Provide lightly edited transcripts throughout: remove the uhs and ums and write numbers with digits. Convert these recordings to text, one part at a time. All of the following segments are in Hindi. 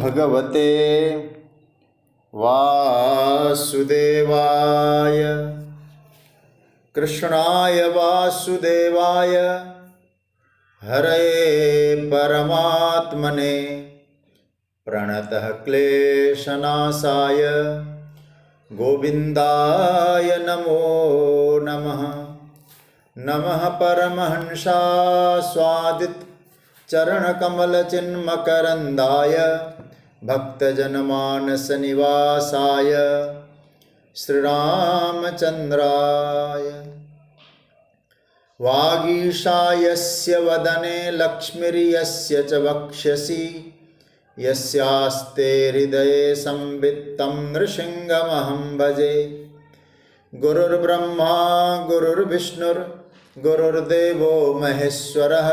भगवते वासुदेवाय। कृष्णाय वासुदेवाय हरे परमात्मने प्रणतः क्लेशनाशाय गोविन्दाय नमो नमः। नमः परमहंसास्वादित चरणकमलचिन्मकरन्दाय भक्तजनमानस निवासाय श्रीरामचन्द्राय। वागीशायस्य वदने लक्ष्मीर्यस्य च वक्ष्यसि यस्यास्ते हृदये संवित्तं नृसिंहमहं भजे। गुरुर्ब्रह्मा गुरुर्विष्णुर्गुरुर्देवो महेश्वरः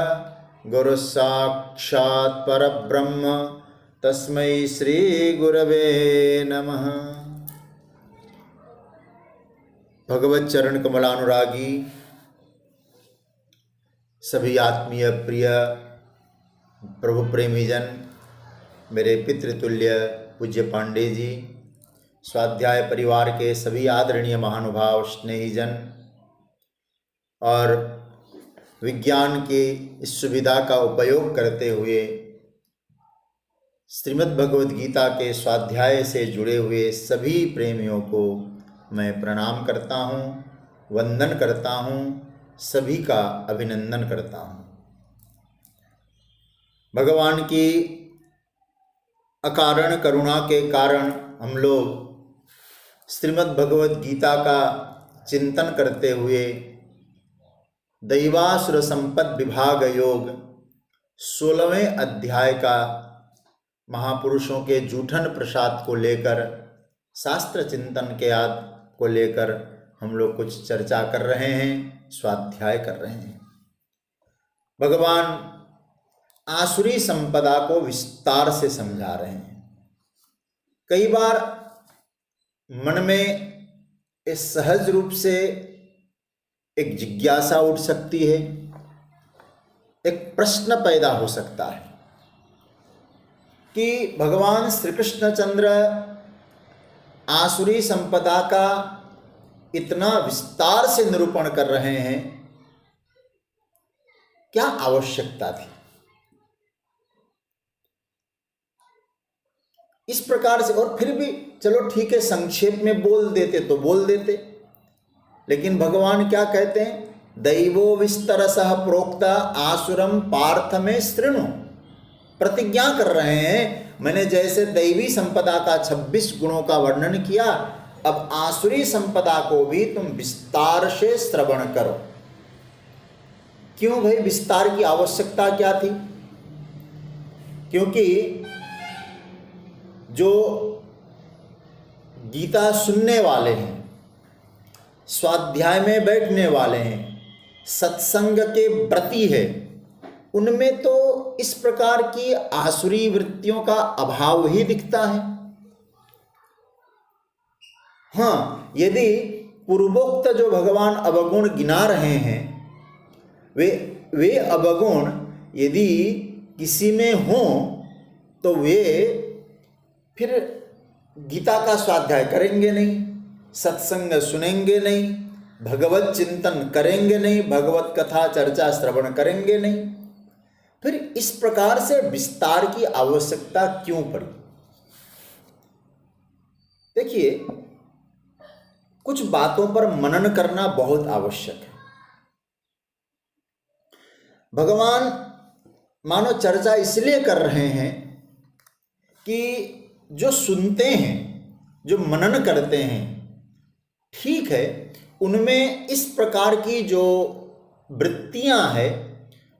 गुरुस्साक्षात् परब्रह्म तस्मै श्री गुरवे नमः। भगवत चरण कमलानुरागी सभी आत्मीय प्रिय प्रभु प्रेमीजन, मेरे पितृतुल्य पूज्य पांडे जी, स्वाध्याय परिवार के सभी आदरणीय महानुभाव स्नेहीजन और विज्ञान की इस सुविधा का उपयोग करते हुए श्रीमद् भगवद गीता के स्वाध्याय से जुड़े हुए सभी प्रेमियों को मैं प्रणाम करता हूँ, वंदन करता हूँ, सभी का अभिनंदन करता हूँ। भगवान की अकारण करुणा के कारण हम लोग श्रीमद् भगवद गीता का चिंतन करते हुए दैवासुर संपद विभाग योग 16वें अध्याय का महापुरुषों के जूठन प्रसाद को लेकर, शास्त्र चिंतन के याद को लेकर हम लोग कुछ चर्चा कर रहे हैं, स्वाध्याय कर रहे हैं। भगवान आसुरी संपदा को विस्तार से समझा रहे हैं। कई बार मन में इस सहज रूप से एक जिज्ञासा उठ सकती है, एक प्रश्न पैदा हो सकता है कि भगवान श्री कृष्णचंद्र आसुरी संपदा का इतना विस्तार से निरूपण कर रहे हैं, क्या आवश्यकता थी? इस प्रकार से, और फिर भी चलो ठीक है, संक्षेप में बोल देते तो बोल देते, लेकिन भगवान क्या कहते हैं? दैवो विस्तरसः प्रोक्ता आसुरम पार्थ में शृणु। प्रतिज्ञा कर रहे हैं, मैंने जैसे दैवी संपदा का 26 गुणों का वर्णन किया, अब आसुरी संपदा को भी तुम विस्तार से श्रवण करो। क्यों भाई, विस्तार की आवश्यकता क्या थी? क्योंकि जो गीता सुनने वाले हैं, स्वाध्याय में बैठने वाले हैं, सत्संग के व्रती है, उनमें तो इस प्रकार की आसुरी वृत्तियों का अभाव ही दिखता है। हाँ, यदि पूर्वोक्त जो भगवान अवगुण गिना रहे हैं, वे अवगुण यदि किसी में हों तो वे फिर गीता का स्वाध्याय करेंगे नहीं, सत्संग सुनेंगे नहीं, भगवत चिंतन करेंगे नहीं, भगवत कथा चर्चा श्रवण करेंगे नहीं। फिर इस प्रकार से विस्तार की आवश्यकता क्यों पड़ी? देखिए, कुछ बातों पर मनन करना बहुत आवश्यक है। भगवान मानो चर्चा इसलिए कर रहे हैं कि जो सुनते हैं, जो मनन करते हैं, ठीक है, उनमें इस प्रकार की जो वृत्तियां हैं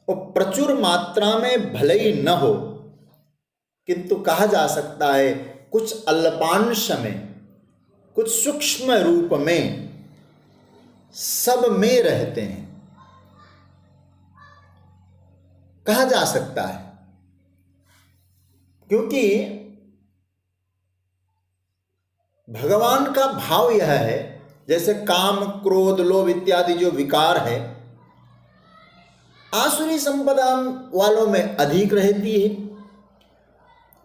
वो प्रचुर मात्रा में भले ही न हो, किंतु कहा जा सकता है कुछ अल्पांश में, कुछ सूक्ष्म रूप में सब में रहते हैं, कहा जा सकता है। क्योंकि भगवान का भाव यह है, जैसे काम क्रोध लोभ इत्यादि जो विकार है आसुरी संपदा वालों में अधिक रहती है,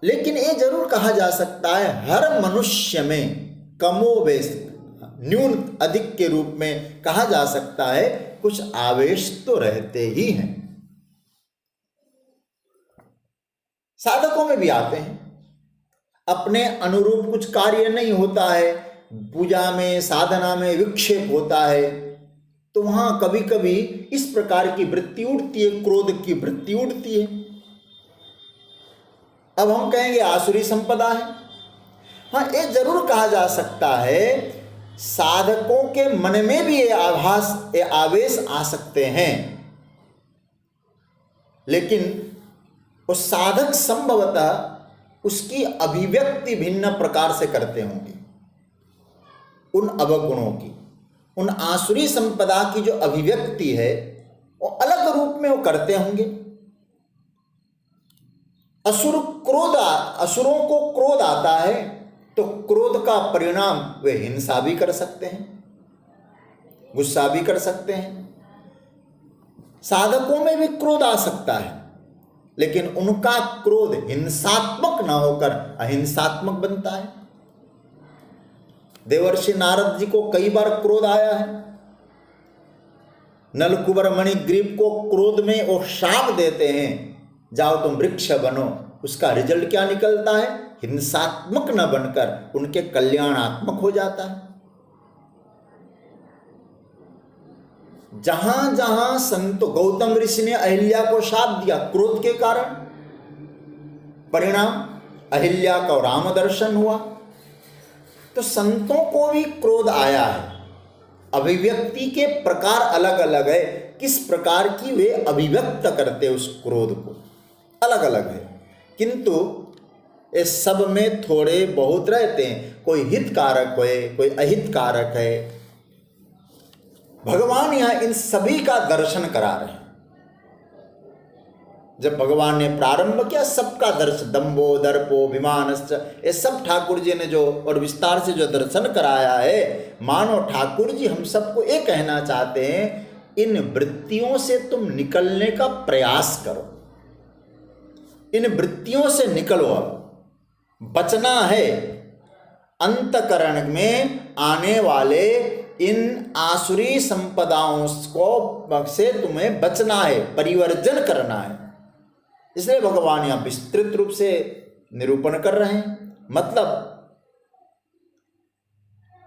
लेकिन ये जरूर कहा जा सकता है हर मनुष्य में कमोवेश, न्यून अधिक के रूप में कहा जा सकता है, कुछ आवेश तो रहते ही हैं। साधकों में भी आते हैं, अपने अनुरूप कुछ कार्य नहीं होता है, पूजा में साधना में विक्षेप होता है, तो वहां कभी कभी इस प्रकार की वृत्ति उठती है, क्रोध की वृत्ति उठती है। अब हम कहेंगे आसुरी संपदा है। हाँ, ये जरूर कहा जा सकता है साधकों के मन में भी ये आभास, ये आवेश आ सकते हैं, लेकिन वो साधक संभवतः उसकी अभिव्यक्ति भिन्न प्रकार से करते होंगे। उन अवगुणों की, उन आसुरी संपदा की जो अभिव्यक्ति है वो अलग रूप में वो करते होंगे। असुरों को क्रोध आता है तो क्रोध का परिणाम वे हिंसा भी कर सकते हैं, गुस्सा भी कर सकते हैं। साधकों में भी क्रोध आ सकता है, लेकिन उनका क्रोध हिंसात्मक न होकर अहिंसात्मक बनता है। देवर्षि नारद जी को कई बार क्रोध आया है। नलकुबर मणिग्रीव को क्रोध में वो शाप देते हैं, जाओ तुम वृक्ष बनो। उसका रिजल्ट क्या निकलता है? हिंसात्मक न बनकर उनके कल्याणात्मक हो जाता है। जहां जहां संत गौतम ऋषि ने अहिल्या को शाप दिया क्रोध के कारण, परिणाम अहिल्या का राम दर्शन हुआ। तो संतों को भी क्रोध आया है, अभिव्यक्ति के प्रकार अलग अलग है, किस प्रकार की वे अभिव्यक्त करते उस क्रोध को अलग अलग है, किंतु इस सब में थोड़े बहुत रहते हैं। कोई हितकारक है, कोई अहितकारक है। भगवान यहां इन सभी का दर्शन करा रहे हैं। जब भगवान ने प्रारंभ किया सबका दर्शन, दंभो दर्पो विमानश्च, ये सब ठाकुर जी ने जो और विस्तार से जो दर्शन कराया है, मानो ठाकुर जी हम सबको ये कहना चाहते हैं, इन वृत्तियों से तुम निकलने का प्रयास करो, इन वृत्तियों से निकलो। अब बचना है, अंतकरण में आने वाले इन आसुरी संपदाओं को से तुम्हें बचना है, परिवर्जन करना है। इसलिए भगवान यहां विस्तृत रूप से निरूपण कर रहे हैं। मतलब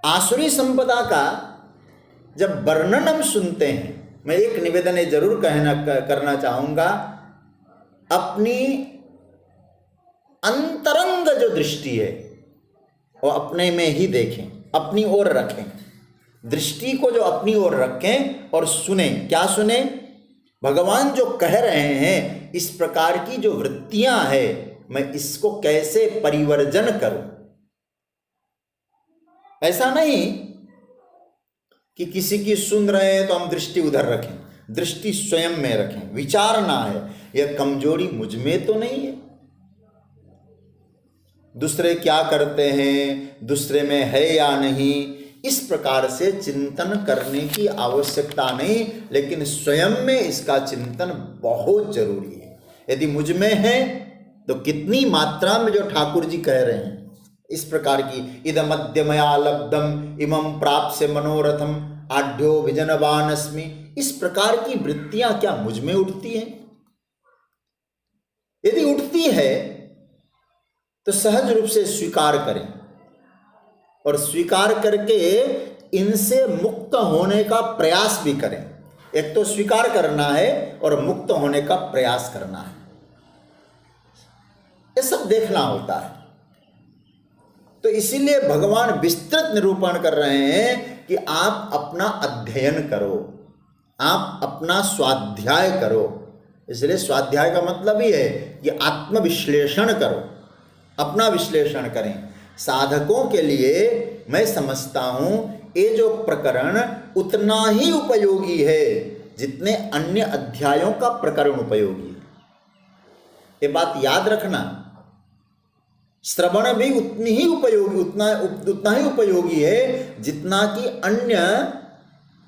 आसुरी संपदा का जब वर्णन हम सुनते हैं, मैं एक निवेदन जरूर करना चाहूंगा, अपनी अंतरंग जो दृष्टि है वो अपने में ही देखें, अपनी ओर रखें। दृष्टि को जो अपनी ओर रखें और सुने। क्या सुने? भगवान जो कह रहे हैं, इस प्रकार की जो वृत्तियां हैं, मैं इसको कैसे परिवर्जन करूं। ऐसा नहीं कि किसी की सुन रहे हैं तो हम दृष्टि उधर रखें, दृष्टि स्वयं में रखें, विचारना है यह कमजोरी मुझ में तो नहीं है, दूसरे क्या करते हैं, दूसरे में है या नहीं, इस प्रकार से चिंतन करने की आवश्यकता नहीं, लेकिन स्वयं में इसका चिंतन बहुत जरूरी है। यदि मुझ में है तो कितनी मात्रा में जो ठाकुर जी कह रहे हैं, इस प्रकार की इदमद्य मया लब्धम इमं प्राप्स्य मनोरथम आढ्यो विजनवान अस्मि, इस प्रकार की वृत्तियां क्या मुझ में उठती हैं? यदि उठती है तो सहज रूप से स्वीकार करें और स्वीकार करके इनसे मुक्त होने का प्रयास भी करें। एक तो स्वीकार करना है और मुक्त होने का प्रयास करना है, ये सब देखना होता है। तो इसीलिए भगवान विस्तृत निरूपण कर रहे हैं कि आप अपना अध्ययन करो, आप अपना स्वाध्याय करो। इसलिए स्वाध्याय का मतलब ही है कि आत्मविश्लेषण करो, अपना विश्लेषण करें। साधकों के लिए मैं समझता हूं ये जो प्रकरण उतना ही उपयोगी है जितने अन्य अध्यायों का प्रकरण उपयोगी है। ये बात याद रखना, श्रवण भी उतनी ही उपयोगी, उतना ही उपयोगी है जितना कि अन्य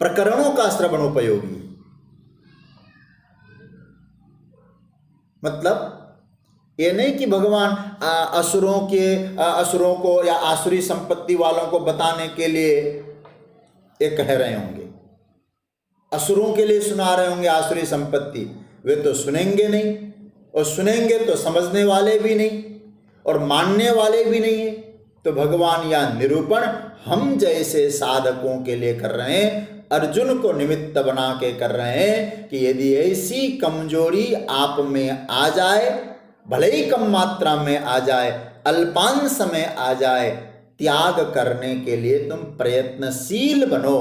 प्रकरणों का श्रवण उपयोगी है। मतलब ये नहीं कि भगवान असुरों को या आसुरी संपत्ति वालों को बताने के लिए ये कह रहे होंगे, असुरों के लिए सुना रहे होंगे आसुरी संपत्ति। वे तो सुनेंगे नहीं, और सुनेंगे तो समझने वाले भी नहीं और मानने वाले भी नहीं है। तो भगवान यह निरूपण हम जैसे साधकों के लिए कर रहे हैं, अर्जुन को निमित्त बना के कर रहे हैं कि यदि ऐसी कमजोरी आप में आ जाए, भले ही कम मात्रा में आ जाए, अल्पांश में आ जाए, त्याग करने के लिए तुम प्रयत्नशील बनो,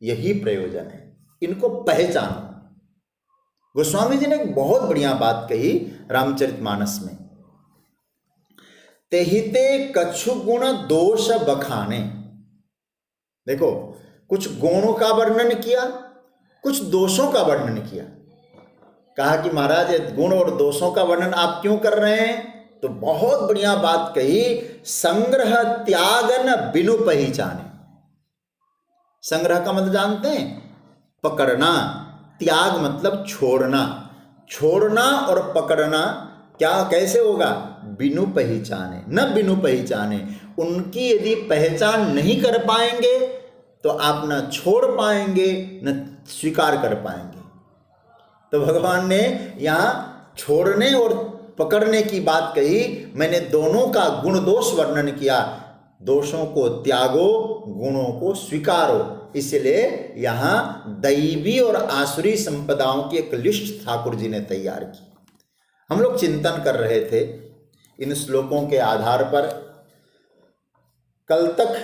यही प्रयोजन है। इनको पहचानो। गोस्वामी जी ने एक बहुत बढ़िया बात कही रामचरितमानस में, तेहिते कछु गुण दोष बखाने। देखो, कुछ गुणों का वर्णन किया, कुछ दोषों का वर्णन किया। कहा कि महाराज ये गुण और दोषों का वर्णन आप क्यों कर रहे हैं? तो बहुत बढ़िया बात कही, संग्रह त्यागन बिनु पहचाने। संग्रह का मतलब जानते हैं? पकड़ना। त्याग मतलब छोड़ना। छोड़ना और पकड़ना क्या कैसे होगा? बिनु पहचाने, न बिनु पहचाने। उनकी यदि पहचान नहीं कर पाएंगे तो आप न छोड़ पाएंगे न स्वीकार कर पाएंगे। तो भगवान ने यहाँ छोड़ने और पकड़ने की बात कही। मैंने दोनों का गुण दोष वर्णन किया। दोषों को त्यागो, गुणों को स्वीकारो। इसलिए यहाँ दैवी और आसुरी संपदाओं की एक लिस्ट ठाकुर जी ने तैयार की। हम लोग चिंतन कर रहे थे इन श्लोकों के आधार पर। कल तक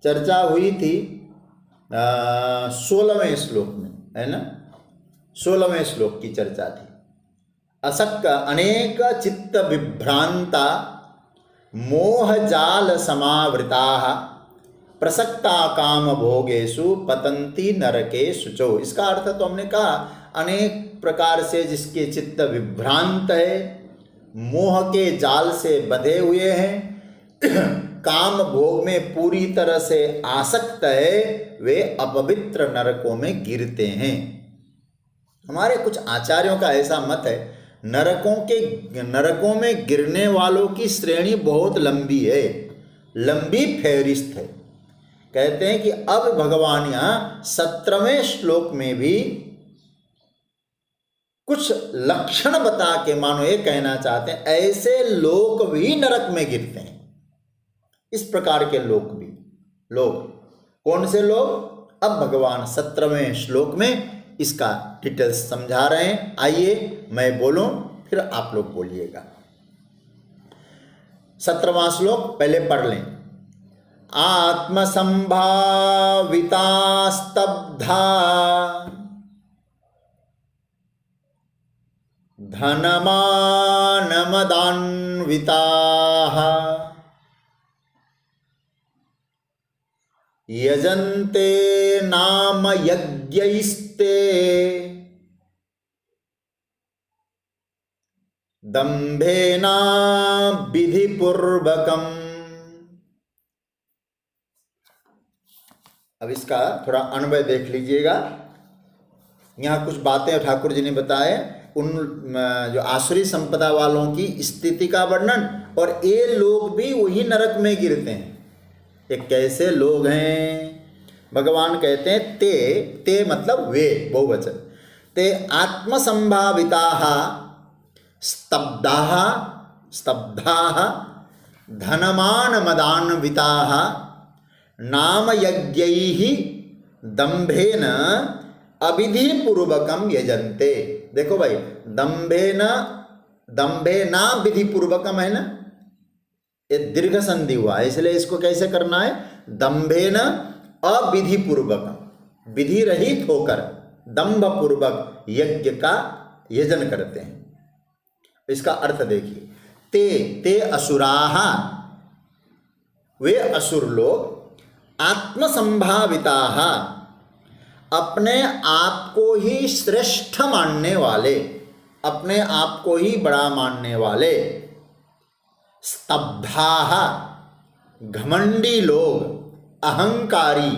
चर्चा हुई थी 16वें श्लोक में, है ना? 16वें श्लोक की चर्चा थी। असक्क अनेक चित्त विभ्रांता मोह जाल समावृता प्रसक्ता काम भोगेषु पतंती नरके शुचो। इसका अर्थ तो हमने कहा, अनेक प्रकार से जिसके चित्त विभ्रांत है, मोह के जाल से बंधे हुए हैं, काम भोग में पूरी तरह से आसक्त है, वे अपवित्र नरकों में गिरते हैं। हमारे कुछ आचार्यों का ऐसा मत है, नरकों में गिरने वालों की श्रेणी बहुत लंबी है, लंबी फेहरिस्त है। कहते हैं कि अब भगवान यहाँ 17वें श्लोक में भी कुछ लक्षण बता के मानो ये कहना चाहते हैं ऐसे लोग भी नरक में गिरते हैं। इस प्रकार के लोग भी, लोग कौन से लोग? अब भगवान 17वें श्लोक में इसका डिटेल्स समझा रहे हैं। आइए मैं बोलूं, फिर आप लोग बोलिएगा। 17वां श्लोक पहले पढ़ लें। आत्मसंभाविता स्तब्धा धनमानमदान्विताः यजन्ते नाम यज्ञैस्ते दम्भेना विधिपूर्वकम्। अब इसका थोड़ा अन्वय देख लीजिएगा। यहाँ कुछ बातें ठाकुर जी ने बताए, उन जो आसुरी संपदा वालों की स्थिति का वर्णन, और ये लोग भी वही नरक में गिरते हैं। ये कैसे लोग हैं? भगवान कहते हैं ते मतलब वे, बहुवचन। ते आत्मसंभाविताः स्तब्धाः धनमानमदान्विताः नाम यज्ञैः दम्भेन अविधिपूर्वकम यजन्ते। देखो भाई, दम्भेना विधिपूर्वकम है ना, ये दीर्घ संधि हुआ, इसलिए इसको कैसे करना है? दम्भेन अविधिपूर्वकम, विधि रहित होकर दम्भ पूर्वक यज्ञ का यजन करते हैं। इसका अर्थ देखिए, ते असुराः, वे असुर लोग, आत्मसंभाविताः, अपने आप को ही श्रेष्ठ मानने वाले, अपने आप को ही बड़ा मानने वाले, स्तब्धाः, घमंडी लोग, अहंकारी,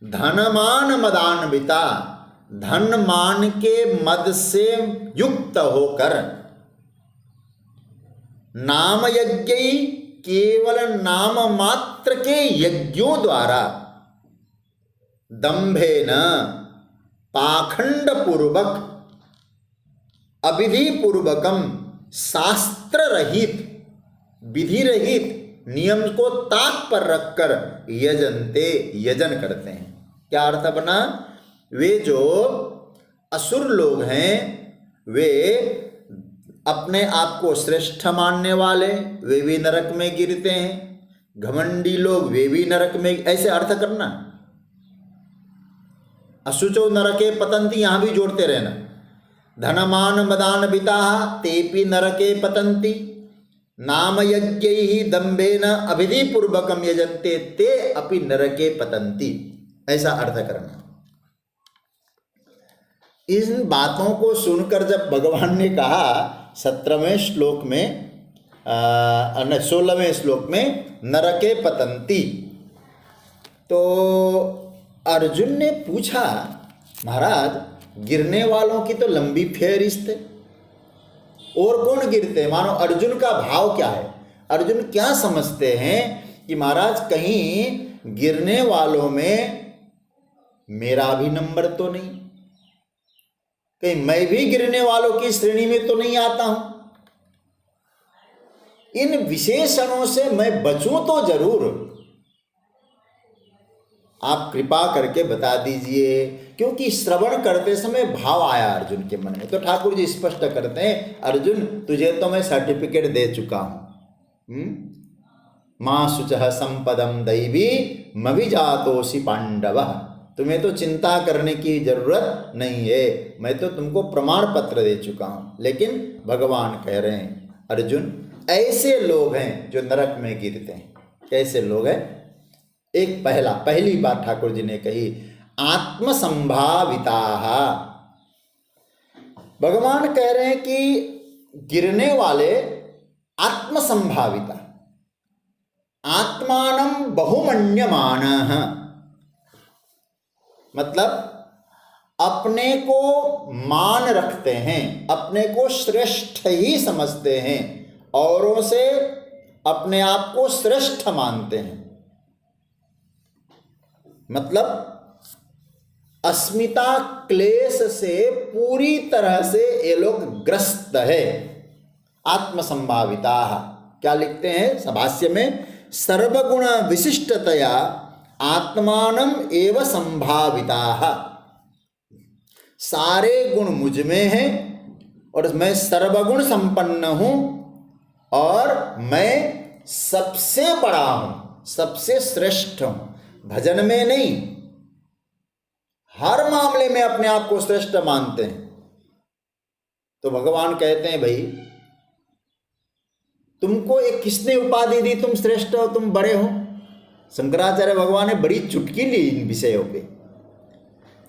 धनमान मदान्विता, धन मान के मद से युक्त होकर, नाम यज्ञ केवल नाम मात्र के यज्ञों द्वारा दंभेन पाखंड पूर्वक अविधि पूर्वकम शास्त्र रहित विधि रहित नियम को ताक पर रखकर यजनते यजन करते हैं। क्या अर्थ बना? वे जो असुर लोग हैं वे अपने आप को श्रेष्ठ मानने वाले वे भी नरक में गिरते हैं, घमंडी लोग वे भी नरक में, ऐसे अर्थ करना। अशुचो नरके पतंती यहां भी जोड़ते रहना। धनमान मदान बिता तेपि नरके पतंती नाम यज्ञ ही दंभेन अविधि पूर्वकम यजन्ते ते अपि नरके पतंती, ऐसा अर्थ करना। इन बातों को सुनकर जब भगवान ने कहा 17वें श्लोक में 16वें श्लोक में नरके पतंती, तो अर्जुन ने पूछा महाराज गिरने वालों की तो लंबी फेहरिस्त है, और कौन गिरते? मानो अर्जुन का भाव क्या है? अर्जुन क्या समझते हैं कि महाराज कहीं गिरने वालों में मेरा भी नंबर तो नहीं, कहीं मैं भी गिरने वालों की श्रेणी में तो नहीं आता हूं, इन विशेषणों से मैं बचूं तो जरूर, आप कृपा करके बता दीजिए। क्योंकि श्रवण करते समय भाव आया अर्जुन के मन में, तो ठाकुर जी स्पष्ट करते हैं अर्जुन तुझे तो मैं सर्टिफिकेट दे चुका हूं। मां शुचः संपदम दैवी मविजातोसि पांडव, तुम्हें तो चिंता करने की जरूरत नहीं है, मैं तो तुमको प्रमाण पत्र दे चुका हूं। लेकिन भगवान कह रहे हैं अर्जुन ऐसे लोग हैं जो नरक में गिरते हैं। कैसे लोग हैं? एक पहली बात ठाकुर जी ने कही आत्मसंभाविता। भगवान कह रहे हैं कि गिरने वाले आत्मसंभाविता, आत्मानं बहुमन्यमानः, मतलब अपने को मान रखते हैं, अपने को श्रेष्ठ ही समझते हैं, औरों से अपने आप को श्रेष्ठ मानते हैं। मतलब अस्मिता क्लेश से पूरी तरह से ये लोग ग्रस्त है। आत्मसंभाविता क्या लिखते हैं सभाष्य में? सर्वगुण विशिष्टतया आत्मानम एव संभाविता, सारे गुण मुझ में हैं और मैं सर्वगुण संपन्न हूं और मैं सबसे बड़ा हूं, सबसे श्रेष्ठ हूं। भजन में नहीं, हर मामले में अपने आप को श्रेष्ठ मानते हैं। तो भगवान कहते हैं भाई तुमको एक किसने उपाधि दी तुम श्रेष्ठ हो, तुम बड़े हो? शंकराचार्य भगवान ने बड़ी चुटकी ली इन विषयों पे।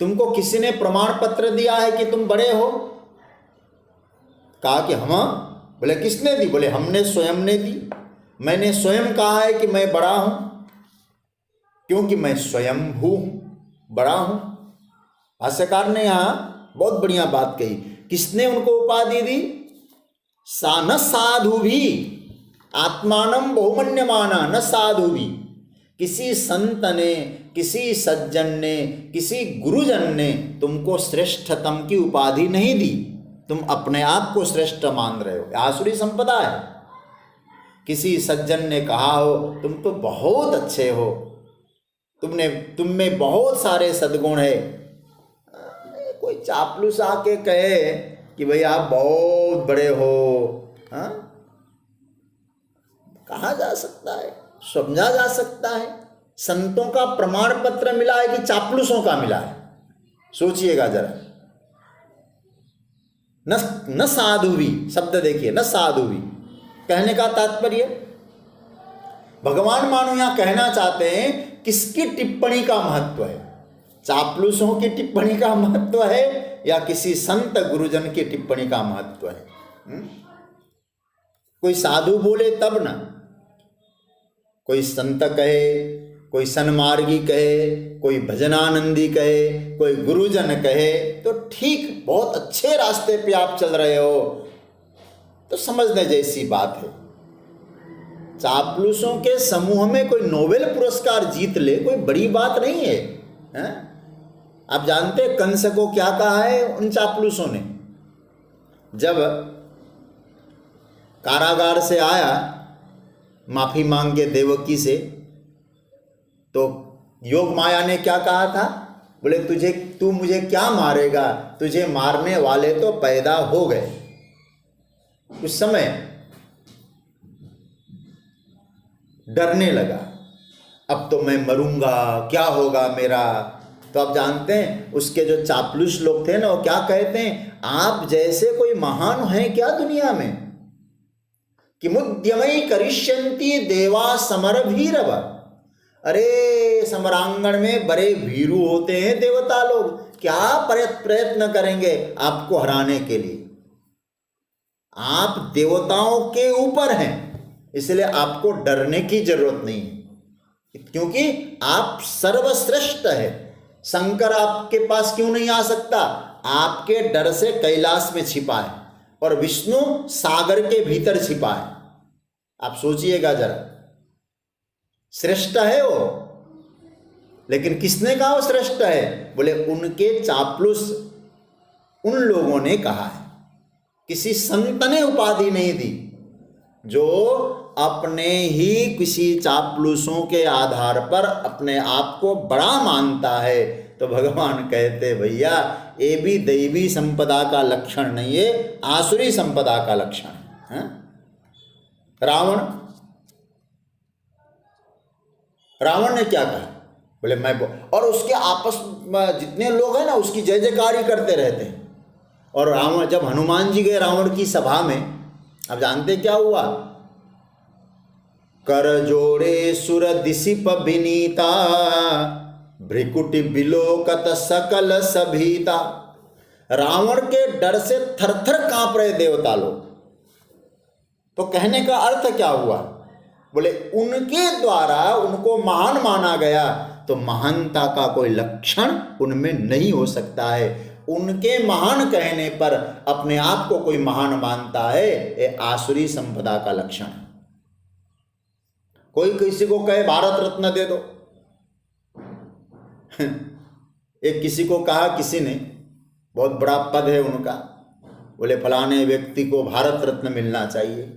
तुमको किसी ने प्रमाण पत्र दिया है कि तुम बड़े हो? कहा कि हम। बोले किसने दी? बोले हमने स्वयं ने दी। मैंने स्वयं कहा है कि मैं बड़ा हूं क्योंकि मैं स्वयं हूं, बड़ा हूं। भाष्यकार ने यहां बहुत बढ़िया बात कही। किसने उनको उपाधि दी? न साधु भी आत्मानं बहुमन्यमाना, न साधु भी। किसी संत ने, किसी सज्जन ने, किसी गुरुजन ने तुमको श्रेष्ठतम की उपाधि नहीं दी, तुम अपने आप को श्रेष्ठ मान रहे हो। आसुरी संपदा है। किसी सज्जन ने कहा हो तुम तो बहुत अच्छे हो, तुम में बहुत सारे सद्गुण है। कोई चापलूस आके कहे कि भाई आप बहुत बड़े हो, हाँ, कहा जा सकता है, समझा जा सकता है। संतों का प्रमाण पत्र मिला है कि चापलूसों का मिला है? सोचिएगा जरा। न साधु भी शब्द देखिए, न साधु भी। कहने का तात्पर्य भगवान मानो यहां कहना चाहते हैं किसकी टिप्पणी का महत्व है? चापलूसों की टिप्पणी का महत्व है या किसी संत गुरुजन की टिप्पणी का महत्व है? कोई साधु बोले तब ना, कोई संत कहे, कोई सन्मार्गी कहे, कोई भजनानंदी कहे, कोई गुरुजन कहे तो ठीक, बहुत अच्छे रास्ते पे आप चल रहे हो तो समझने जैसी बात है। चापलूसों के समूह में कोई नोबेल पुरस्कार जीत ले कोई बड़ी बात नहीं है, हैं? आप जानते हैं कंस को क्या कहा है उन चापलूसों ने? जब कारागार से आया माफी मांग के देवकी से, तो योग माया ने क्या कहा था? बोले तू मुझे क्या मारेगा, तुझे मारने वाले तो पैदा हो गए। उस समय डरने लगा, अब तो मैं मरूंगा, क्या होगा मेरा। तो आप जानते हैं उसके जो चापलूस लोग थे ना, वो क्या कहते हैं, आप जैसे कोई महान है क्या दुनिया में, कि मुद्यमई करिष्यन्ति देवा समरभीरव। अरे समरांगण में बड़े भीरू होते हैं देवता लोग, क्या प्रयत्न करेंगे आपको हराने के लिए। आप देवताओं के ऊपर हैं, इसलिए आपको डरने की जरूरत नहीं है, क्योंकि आप सर्वश्रेष्ठ है। शंकर आपके पास क्यों नहीं आ सकता? आपके डर से कैलाश में छिपा है और विष्णु सागर के भीतर छिपा है। आप सोचिएगा जरा, श्रेष्ठ है वो। लेकिन किसने कहा वो श्रेष्ठ है? बोले उनके चापलूस उन लोगों ने कहा है। किसी संत ने उपाधि नहीं दी, जो अपने ही किसी चापलूसों के आधार पर अपने आप को बड़ा मानता है। तो भगवान कहते भैया ये भी दैवी संपदा का लक्षण नहीं है, आसुरी संपदा का लक्षण है। रावण ने क्या कहा? बोले मैं और उसके आपस में जितने लोग हैं ना उसकी जय जयकारी करते रहते हैं। और रावण, जब हनुमान जी गए रावण की सभा में, अब जानते क्या हुआ? कर जोड़े सुर दिशिप विनीता, भ्रिकुटि बिलोकत सकल सभीता। रावण के डर से थरथर कांप रहे देवता लोग। तो कहने का अर्थ क्या हुआ? बोले उनके द्वारा उनको महान माना गया, तो महानता का कोई लक्षण उनमें नहीं हो सकता है। उनके महान कहने पर अपने आप को कोई महान मानता है, ये आसुरी संपदा का लक्षण है। कोई किसी को कहे भारत रत्न दे दो, एक किसी को कहा किसी ने, बहुत बड़ा पद है उनका, बोले फलाने व्यक्ति को भारत रत्न मिलना चाहिए।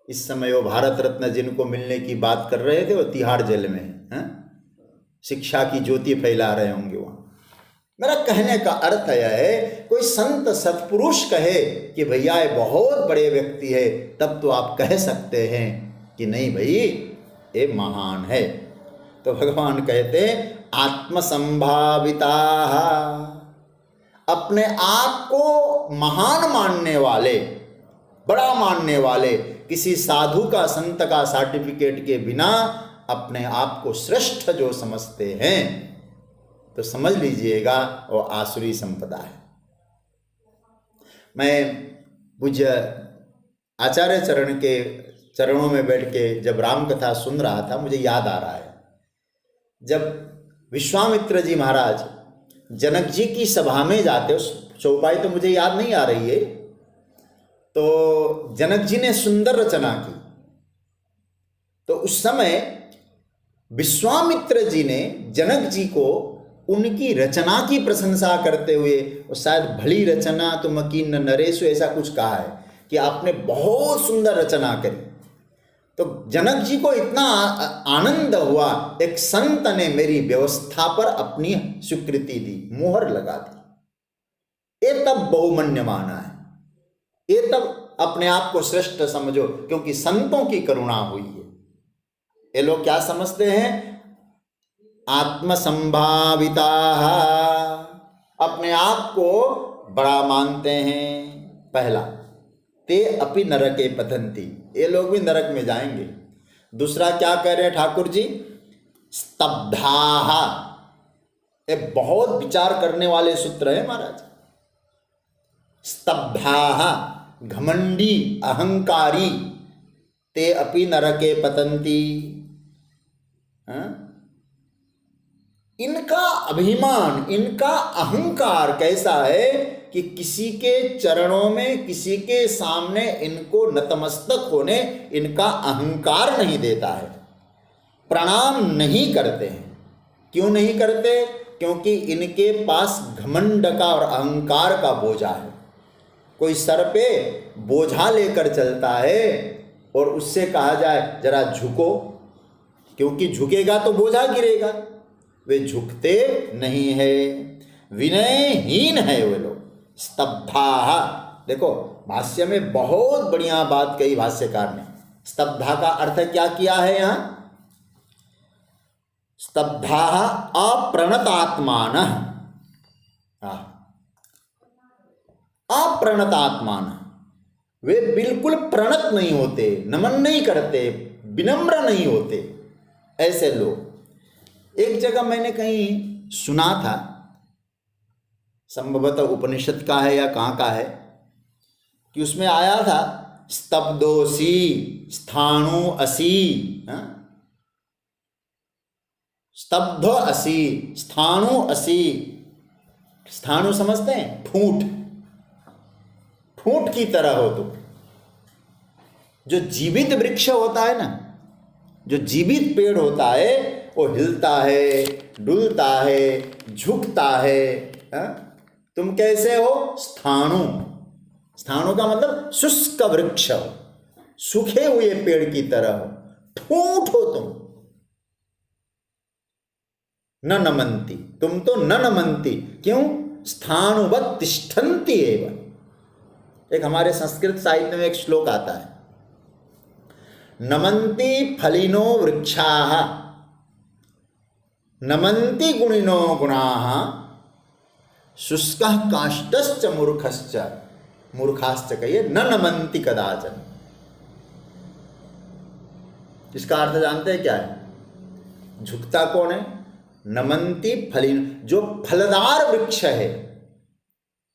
इस समय वो भारत रत्न जिनको मिलने की बात कर रहे थे वो तिहाड़ जेल में हैं, शिक्षा की ज्योति फैला रहे होंगे वहाँ। मेरा कहने का अर्थ यह है, कोई संत सत्पुरुष कहे कि भैया ये बहुत बड़े व्यक्ति है, तब तो आप कह सकते हैं कि नहीं भाई ये महान है। तो भगवान कहते हैं आत्मसंभाविता, अपने आप को महान मानने वाले, बड़ा मानने वाले, किसी साधु का संत का सर्टिफिकेट के बिना अपने आप को श्रेष्ठ जो समझते हैं, तो समझ लीजिएगा वो आसुरी संपदा है। मैं पूज्य आचार्य चरण के चरणों में बैठ के जब राम कथा सुन रहा था, मुझे याद आ रहा है जब विश्वामित्र जी महाराज जनक जी की सभा में जाते, उस चौपाई तो मुझे याद नहीं आ रही है, तो जनक जी ने सुंदर रचना की। तो उस समय विश्वामित्र जी ने जनक जी को उनकी रचना की प्रशंसा करते हुए, और शायद भली रचना तुम कीन नरेशु ऐसा कुछ कहा है कि आपने बहुत सुंदर रचना करी। तो जनक जी को इतना आनंद हुआ, एक संत ने मेरी व्यवस्था पर अपनी स्वीकृति दी, मोहर लगा दी। ये तब बहुमन्य माना है, ये तब अपने आप को श्रेष्ठ समझो, क्योंकि संतों की करुणा हुई है। ये लोग क्या समझते हैं? आत्मसंभाविता, अपने आप को बड़ा मानते हैं। पहला, ते अपि नरके पतन्ति, ये लोग भी नरक में जाएंगे। दूसरा क्या कह रहे हैं ठाकुर जी? स्तब्धाः, ये बहुत विचार करने वाले सूत्र है महाराज। स्तब्धाः, घमंडी, अहंकारी, ते अपि नरके पतन्ति। इनका अभिमान, इनका अहंकार कैसा है कि किसी के चरणों में, किसी के सामने इनको नतमस्तक होने इनका अहंकार नहीं देता है, प्रणाम नहीं करते हैं। क्यों नहीं करते? क्योंकि इनके पास घमंड का और अहंकार का बोझा है। कोई सर पे बोझा लेकर चलता है और उससे कहा जाए जरा झुको, क्योंकि झुकेगा तो बोझा गिरेगा, वे झुकते नहीं है, विनयहीन है वे लोग। स्तब्धा, देखो भाष्य में बहुत बढ़िया बात कही भाष्यकार ने। स्तब्धा का अर्थ क्या किया है यहाँ? स्तब्धा अप्रणतात्मान, अप्रणतात्मान, वे बिल्कुल प्रणत नहीं होते, नमन नहीं करते, विनम्र नहीं होते, ऐसे लोग। एक जगह मैंने कहीं सुना था, संभवतः उपनिषद का है या कहाँ का है, कि उसमें आया था स्तब्धोसी स्थाणु असी, स्तब्ध असी स्थाणु असी। स्थाणु समझते हैं? ठूंठ, ठूंठ की तरह हो तुम। जो जीवित वृक्ष होता है ना, जो जीवित पेड़ होता है, वो हिलता है, डुलता है, झुकता है, हा? तुम कैसे हो? स्थाणु। स्थाणु का मतलब शुष्क वृक्ष, सूखे हुए पेड़ की तरह हो, ठूंठ हो तुम। न नमंती, तुम तो न नमंती। क्यों? स्थाणुवत् तिष्ठन्ति एव। एक हमारे संस्कृत साहित्य में एक श्लोक आता है, नमन्ति फलिनो वृक्षाः नमन्ति गुणिनो गुणाः शुष्कः काष्ठश्च मूर्खश्च, मूर्खाश्च कहिए, न नमन्ति कदाचन। इसका अर्थ जानते हैं क्या है? झुकता कौन है? नमन्ति फलिन, जो फलदार वृक्ष है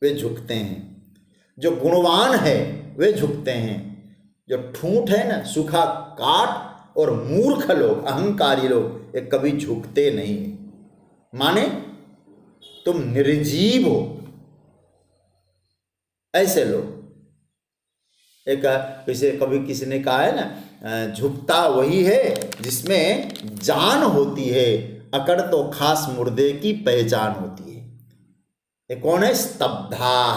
वे झुकते हैं, जो गुणवान है वे झुकते हैं। जो ठूंठ है ना, सूखा काट और मूर्ख लोग, अहंकारी लोग, ये कभी झुकते नहीं। माने तुम निर्जीव हो, ऐसे लोग। एक जैसे कभी किसी ने कहा है ना, झुकता वही है जिसमें जान होती है, अकड़ तो खास मुर्दे की पहचान होती है। ये कौन है? स्तब्धा।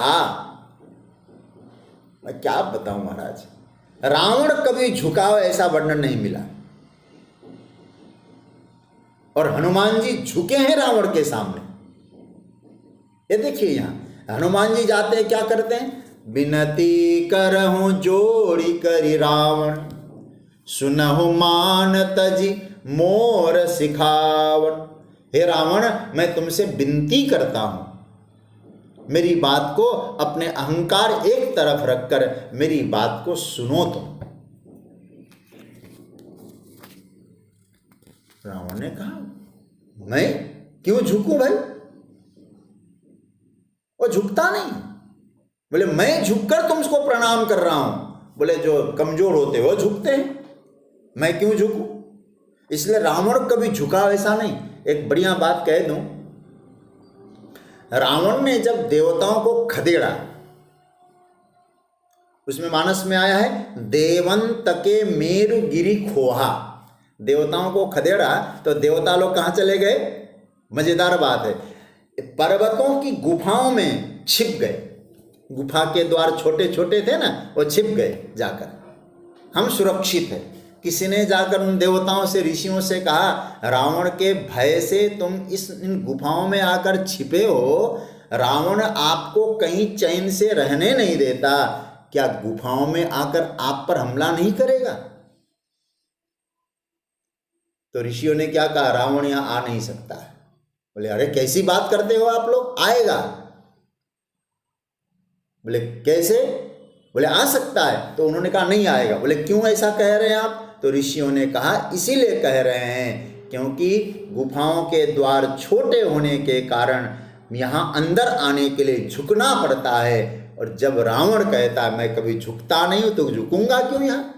मैं क्या बताऊं महाराज, रावण कभी झुका ऐसा वर्णन नहीं मिला, और हनुमान जी झुके हैं रावण के सामने। ये देखिए यहां हनुमान जी जाते हैं, क्या करते हैं? बिनती करहूं जोड़ी करी रावण, सुनहु मान तजी मोर सिखावन। हे रावण, मैं तुमसे विनती करता हूं, मेरी बात को, अपने अहंकार एक तरफ रखकर मेरी बात को सुनो तुम। रावण ने कहा, मैं क्यों झुकूं भाई? वो झुकता नहीं। बोले मैं झुककर तुमको प्रणाम कर रहा हूं। बोले जो कमजोर होते वो झुकते हैं, मैं क्यों झुकूं? इसलिए रावण कभी झुका ऐसा नहीं। एक बढ़िया बात कह दूं, रावण ने जब देवताओं को खदेड़ा, उसमें मानस में आया है देवंत के मेरु गिरी खोहा। देवताओं को खदेड़ा तो देवता लोग कहाँ चले गए? मजेदार बात है, पर्वतों की गुफाओं में छिप गए। गुफा के द्वार छोटे छोटे थे ना, वो छिप गए जाकर, हम सुरक्षित हैं। किसी ने जाकर उन देवताओं से, ऋषियों से कहा, रावण के भय से तुम इन गुफाओं में आकर छिपे हो, रावण आपको कहीं चैन से रहने नहीं देता, क्या गुफाओं में आकर आप पर हमला नहीं करेगा? तो ऋषियों ने क्या कहा, रावण यहां आ नहीं सकता है। बोले अरे कैसी बात करते हो आप लोग, आएगा। बोले कैसे? बोले आ सकता है। तो उन्होंने कहा नहीं आएगा। बोले क्यों ऐसा कह रहे हैं आप? तो ऋषियों ने कहा इसीलिए कह रहे हैं क्योंकि गुफाओं के द्वार छोटे होने के कारण यहाँ अंदर आने के लिए झुकना पड़ता है, और जब रावण कहता है मैं कभी झुकता नहीं हूं, तो झुकूंगा क्यों? यहाँ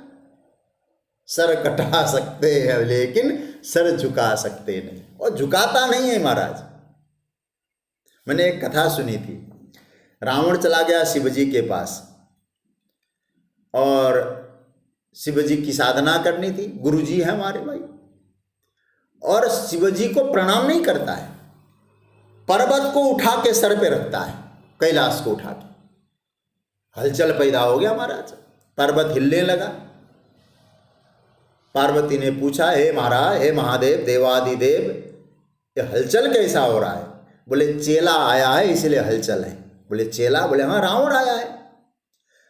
सर कटा सकते हैं लेकिन सर झुका सकते नहीं, और झुकाता नहीं है महाराज। मैंने एक कथा सुनी थी, रावण चला गया शिवजी के पास और शिवजी की साधना करनी थी, गुरुजी है हमारे भाई, और शिवजी को प्रणाम नहीं करता है, पर्वत को उठा के सर पे रखता है, कैलाश को उठा के। हलचल पैदा हो गया महाराज, पर्वत हिलने लगा। पार्वती ने पूछा, हे महाराज, हे महादेव, देवादिदेव, ये हलचल कैसा हो रहा है? बोले चेला आया है इसलिए हलचल है। बोले चेला? बोले हाँ, रावण आया है।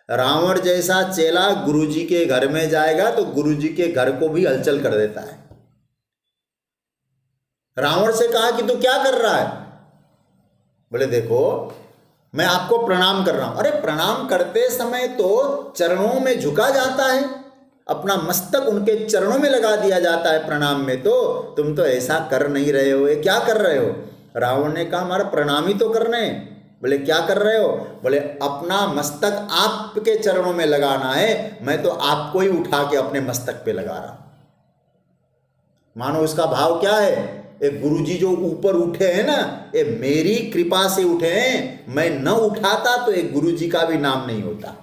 रावण जैसा चेला गुरुजी के घर में जाएगा तो गुरुजी के घर को भी हलचल कर देता है। रावण से कहा कि तू क्या कर रहा है? बोले देखो, मैं आपको प्रणाम कर रहा हूं। अरे प्रणाम करते समय तो चरणों में झुका जाता है, अपना मस्तक उनके चरणों में लगा दिया जाता है प्रणाम में, तो तुम तो ऐसा कर नहीं रहे हो, ये क्या कर रहे हो? रावण ने कहा हमारा प्रणाम ही तो करने। बोले क्या कर रहे हो? बोले अपना मस्तक आपके चरणों में लगाना है, मैं तो आपको ही उठा के अपने मस्तक पे लगा रहा हूं। मानो उसका भाव क्या है, एक गुरुजी जो ऊपर उठे हैं ना, ये मेरी कृपा से उठे हैं, मैं न उठाता तो एक गुरुजी का भी नाम नहीं होता।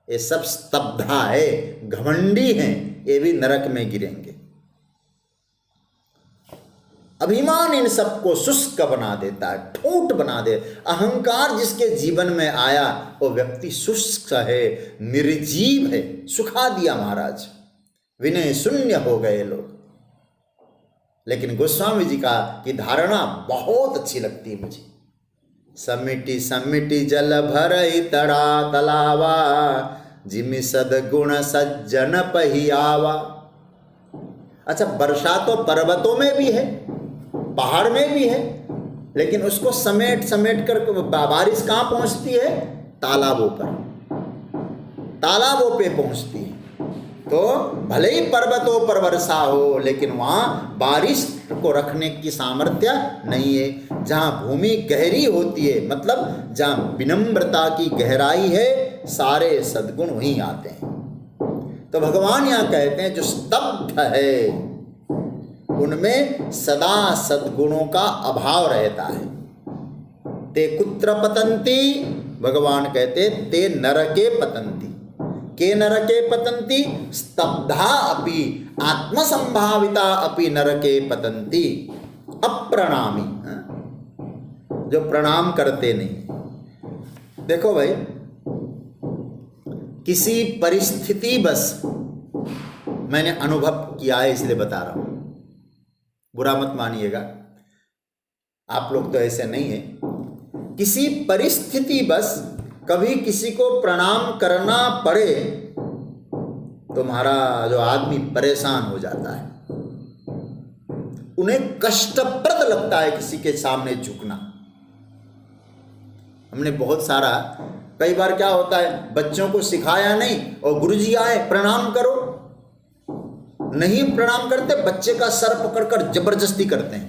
ये सब स्तब्धा है, घमंडी हैं, ये भी नरक में गिरेंगे। अभिमान इन सबको शुष्क बना देता है, ठूंठ बना दे। अहंकार जिसके जीवन में आया वो व्यक्ति शुष्क है, निर्जीव है, सुखा दिया महाराज, विनय शून्य हो गए लोग। लेकिन गोस्वामी जी की धारणा बहुत अच्छी लगती है मुझे। समिति समिति जल भरई तड़ा तलावा, जिमि सदगुण सज्जन पहियावा। अच्छा, वर्षा तो पर्वतों में भी है, पहाड़ में भी है, लेकिन उसको समेट समेट कर बारिश कहाँ पहुंचती है? तालाबों पर, तालाबों पे पहुंचती है। तो भले ही पर्वतों पर वर्षा हो, लेकिन वहाँ बारिश को रखने की सामर्थ्य नहीं है। जहाँ भूमि गहरी होती है, मतलब जहाँ विनम्रता की गहराई है, सारे सद्गुण वहीं आते हैं। तो भगवान यहाँ कहते हैं जो स्तब्ध है उनमें सदा सद्गुणों का अभाव रहता है। ते कुत्र पतंती, भगवान कहते ते नरके पतंती। के नरके पतंती? स्तब्धा अपि आत्मसंभाविता अपि नरके पतंती। अप्रणामी, जो प्रणाम करते नहीं। देखो भाई, किसी परिस्थिति बस मैंने अनुभव किया है इसलिए बता रहा हूं, बुरा मत मानिएगा, आप लोग तो ऐसे नहीं है। किसी परिस्थिति बस कभी किसी को प्रणाम करना पड़े तो हमारा जो आदमी परेशान हो जाता है, उन्हें कष्टप्रद लगता है किसी के सामने झुकना। हमने बहुत सारा, कई बार क्या होता है, बच्चों को सिखाया नहीं और गुरुजी आए प्रणाम करो, नहीं प्रणाम करते, बच्चे का सर पकड़कर जबरदस्ती करते हैं।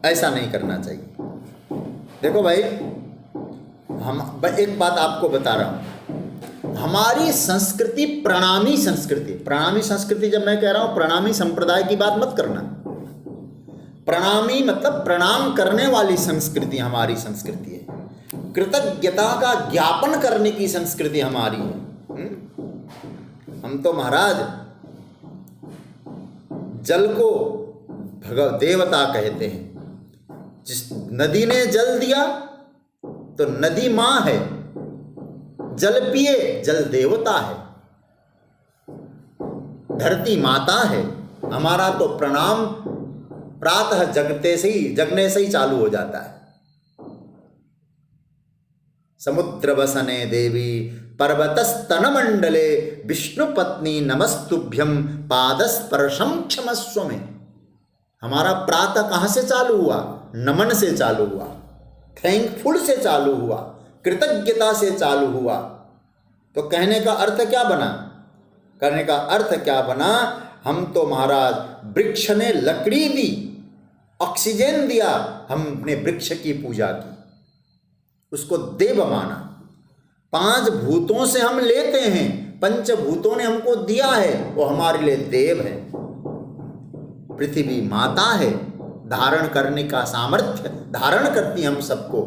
ऐसा नहीं करना चाहिए। देखो भाई, हम एक बात आपको बता रहा हूं, हमारी संस्कृति प्रणामी संस्कृति। प्रणामी संस्कृति जब मैं कह रहा हूं, प्रणामी संप्रदाय की बात मत करना। प्रणामी मतलब प्रणाम करने वाली संस्कृति हमारी संस्कृति है। कृतज्ञता का ज्ञापन करने की संस्कृति हमारी है। हम तो महाराज जल को देवता कहते हैं। जिस नदी ने जल दिया तो नदी मां है, जल पिए जल देवता है, धरती माता है। हमारा तो प्रणाम प्रातः जगने से ही चालू हो जाता है। समुद्र वसने देवी पर्वतस्तन मंडले, विष्णु पत्नी नमस्तुभ्यम पादस्पर्शम क्षमस्व में। हमारा प्रातः कहाँ से चालू हुआ? नमन से चालू हुआ, थैंकफुल से चालू हुआ, कृतज्ञता से चालू हुआ। तो कहने का अर्थ क्या बना? कहने का अर्थ क्या बना? हम तो महाराज वृक्ष ने लकड़ी दी, ऑक्सीजन दिया, हमने वृक्ष की पूजा की, उसको देव माना। 5 भूतों से हम लेते हैं, पंचभूतों ने हमको दिया है, वो हमारे लिए देव है। पृथ्वी माता है, धारण करने का सामर्थ्य धारण करती हम सबको।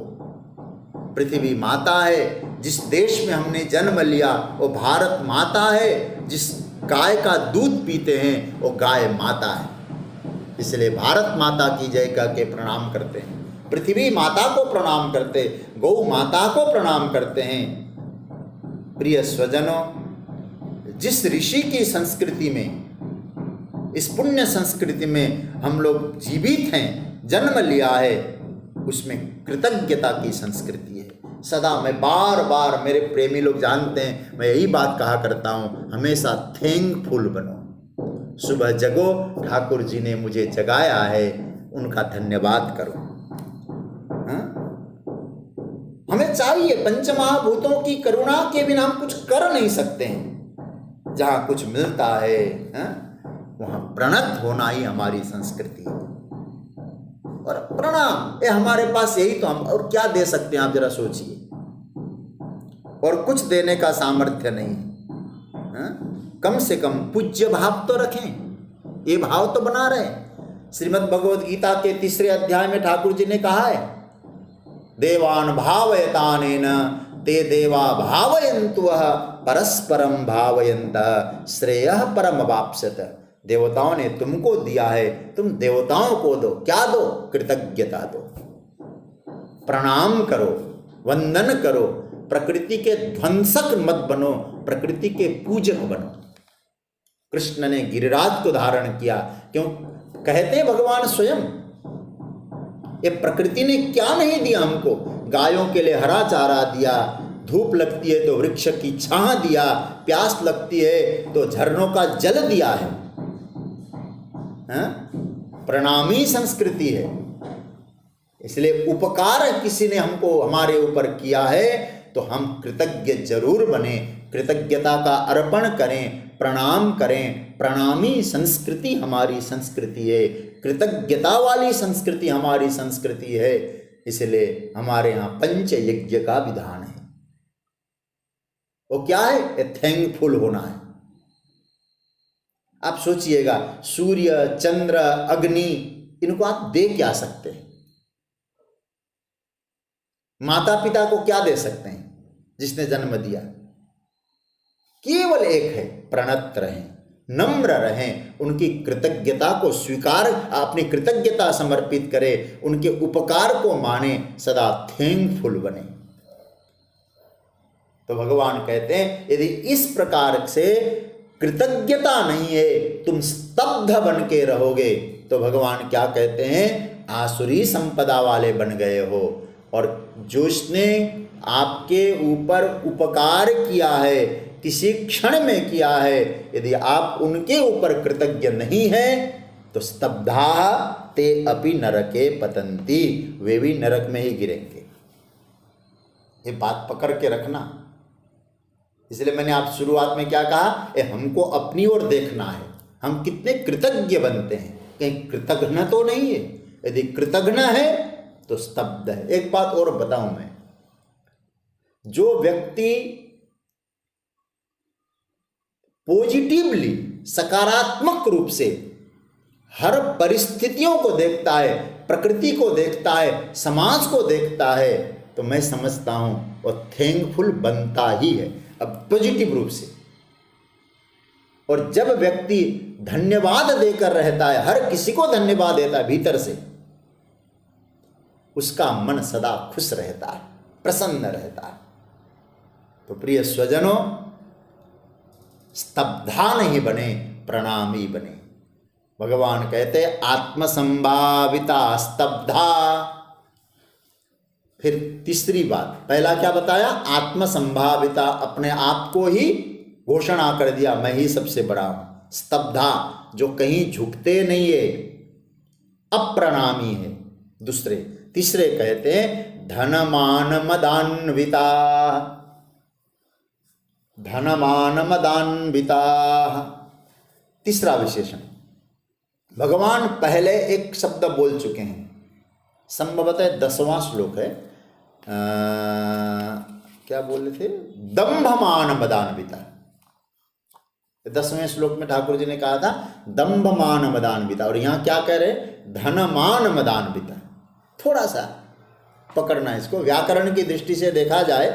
पृथ्वी माता है, जिस देश में हमने जन्म लिया वो भारत माता है, जिस गाय का दूध पीते हैं वो गाय माता है। इसलिए भारत माता की जय कह के प्रणाम करते हैं, पृथ्वी माता को प्रणाम करते, गौ माता को प्रणाम करते हैं। प्रिय स्वजनों, जिस ऋषि की संस्कृति में, इस पुण्य संस्कृति में हम लोग जीवित हैं, जन्म लिया है, उसमें कृतज्ञता की संस्कृति है। सदा मैं बार बार, मेरे प्रेमी लोग जानते हैं, मैं यही बात कहा करता हूँ, हमेशा थैंकफुल बनो। सुबह जगो, ठाकुर जी ने मुझे जगाया है, उनका धन्यवाद करो। हमें चाहिए, पंचमहाभूतों की करुणा के बिना हम कुछ कर नहीं सकते हैं। जहाँ कुछ मिलता है वहाँ प्रणत होना ही हमारी संस्कृति है। और प्रणाम, ये हमारे पास यही तो, हम और क्या दे सकते हैं आप जरा सोचिए। और कुछ देने का सामर्थ्य नहीं है। कम से कम पूज्य भाव तो रखें, ये भाव तो बना रहे। श्रीमद् भगवद गीता के 3 अध्याय में ठाकुर जी ने कहा है, देवान भावयतानेन ते देवा भावयन्तु परस्परम भावयन्त श्रेयः परमवाप्स्यत। देवताओं ने तुमको दिया है, तुम देवताओं को दो। क्या दो? कृतज्ञता दो, प्रणाम करो, वंदन करो। प्रकृति के ध्वंसक मत बनो, प्रकृति के पूजक बनो। कृष्ण ने गिरिराज को धारण किया, क्यों? कहते हैं भगवान स्वयं, ये प्रकृति ने क्या नहीं दिया हमको। गायों के लिए हरा चारा दिया, धूप लगती है तो वृक्ष की छां दिया, प्यास लगती है तो झरनों का जल दिया है। प्रणामी संस्कृति है। इसलिए उपकार किसी ने हमको, हमारे ऊपर किया है तो हम कृतज्ञ जरूर बने, कृतज्ञता का अर्पण करें, प्रणाम करें। प्रणामी संस्कृति हमारी संस्कृति है, कृतज्ञता वाली संस्कृति हमारी संस्कृति है। इसलिए हमारे यहाँ पंच यज्ञ का विधान है। वो क्या है? थैंकफुल होना है। आप सोचिएगा, सूर्य, चंद्र, अग्नि, इनको आप दे क्या सकते हैं? माता पिता को क्या दे सकते हैं जिसने जन्म दिया? केवल एक है, प्रणत रहें, नम्र रहें, उनकी कृतज्ञता को स्वीकार, अपनी कृतज्ञता समर्पित करें, उनके उपकार को माने, सदा थैंकफुल बने। तो भगवान कहते हैं, यदि इस प्रकार से कृतज्ञता नहीं है, तुम स्तब्ध बन के रहोगे, तो भगवान क्या कहते हैं? आसुरी संपदा वाले बन गए हो। और जिसने आपके ऊपर उपकार किया है, किसी क्षण में किया है, यदि आप उनके ऊपर कृतज्ञ नहीं हैं, तो स्तब्धा ते अपि नरके पतंती, वे भी नरक में ही गिरेंगे। ये बात पकड़ के रखना। इसलिए मैंने आप शुरुआत में क्या कहा? हमको अपनी ओर देखना है, हम कितने कृतज्ञ बनते हैं, कहीं कृतघ्न तो नहीं है। यदि कृतघ्न है तो स्तब्ध है। एक बात और बताऊं मैं, जो व्यक्ति पॉजिटिवली, सकारात्मक रूप से हर परिस्थितियों को देखता है, प्रकृति को देखता है, समाज को देखता है, तो मैं समझता हूं वो थैंकफुल बनता ही है, अब पॉजिटिव रूप से। और जब व्यक्ति धन्यवाद देकर रहता है, हर किसी को धन्यवाद देता है भीतर से, उसका मन सदा खुश रहता है, प्रसन्न रहता है। तो प्रिय स्वजनों, स्तब्धा नहीं बने, प्रणामी बने। भगवान कहते हैं आत्मसंभाविता स्तब्धा। फिर तीसरी बात, पहला क्या बताया? आत्मसंभाविता, अपने आप को ही घोषणा कर दिया, मैं ही सबसे बड़ा हूं। स्तब्धा, जो कहीं झुकते नहीं है, अप्रणामी है। तीसरे कहते हैं धनमान मदान्विता। धनमान मदान्विता, तीसरा विशेषण। भगवान पहले एक शब्द बोल चुके हैं, संभवतः 10वां श्लोक है। क्या बोले थे? दंभमान मदान्विता। 10वें श्लोक में ठाकुर जी ने कहा था दंभ मान मदान्विता, और यहाँ क्या कह रहे, धन मान मदान्विता। थोड़ा सा पकड़ना इसको, व्याकरण की दृष्टि से देखा जाए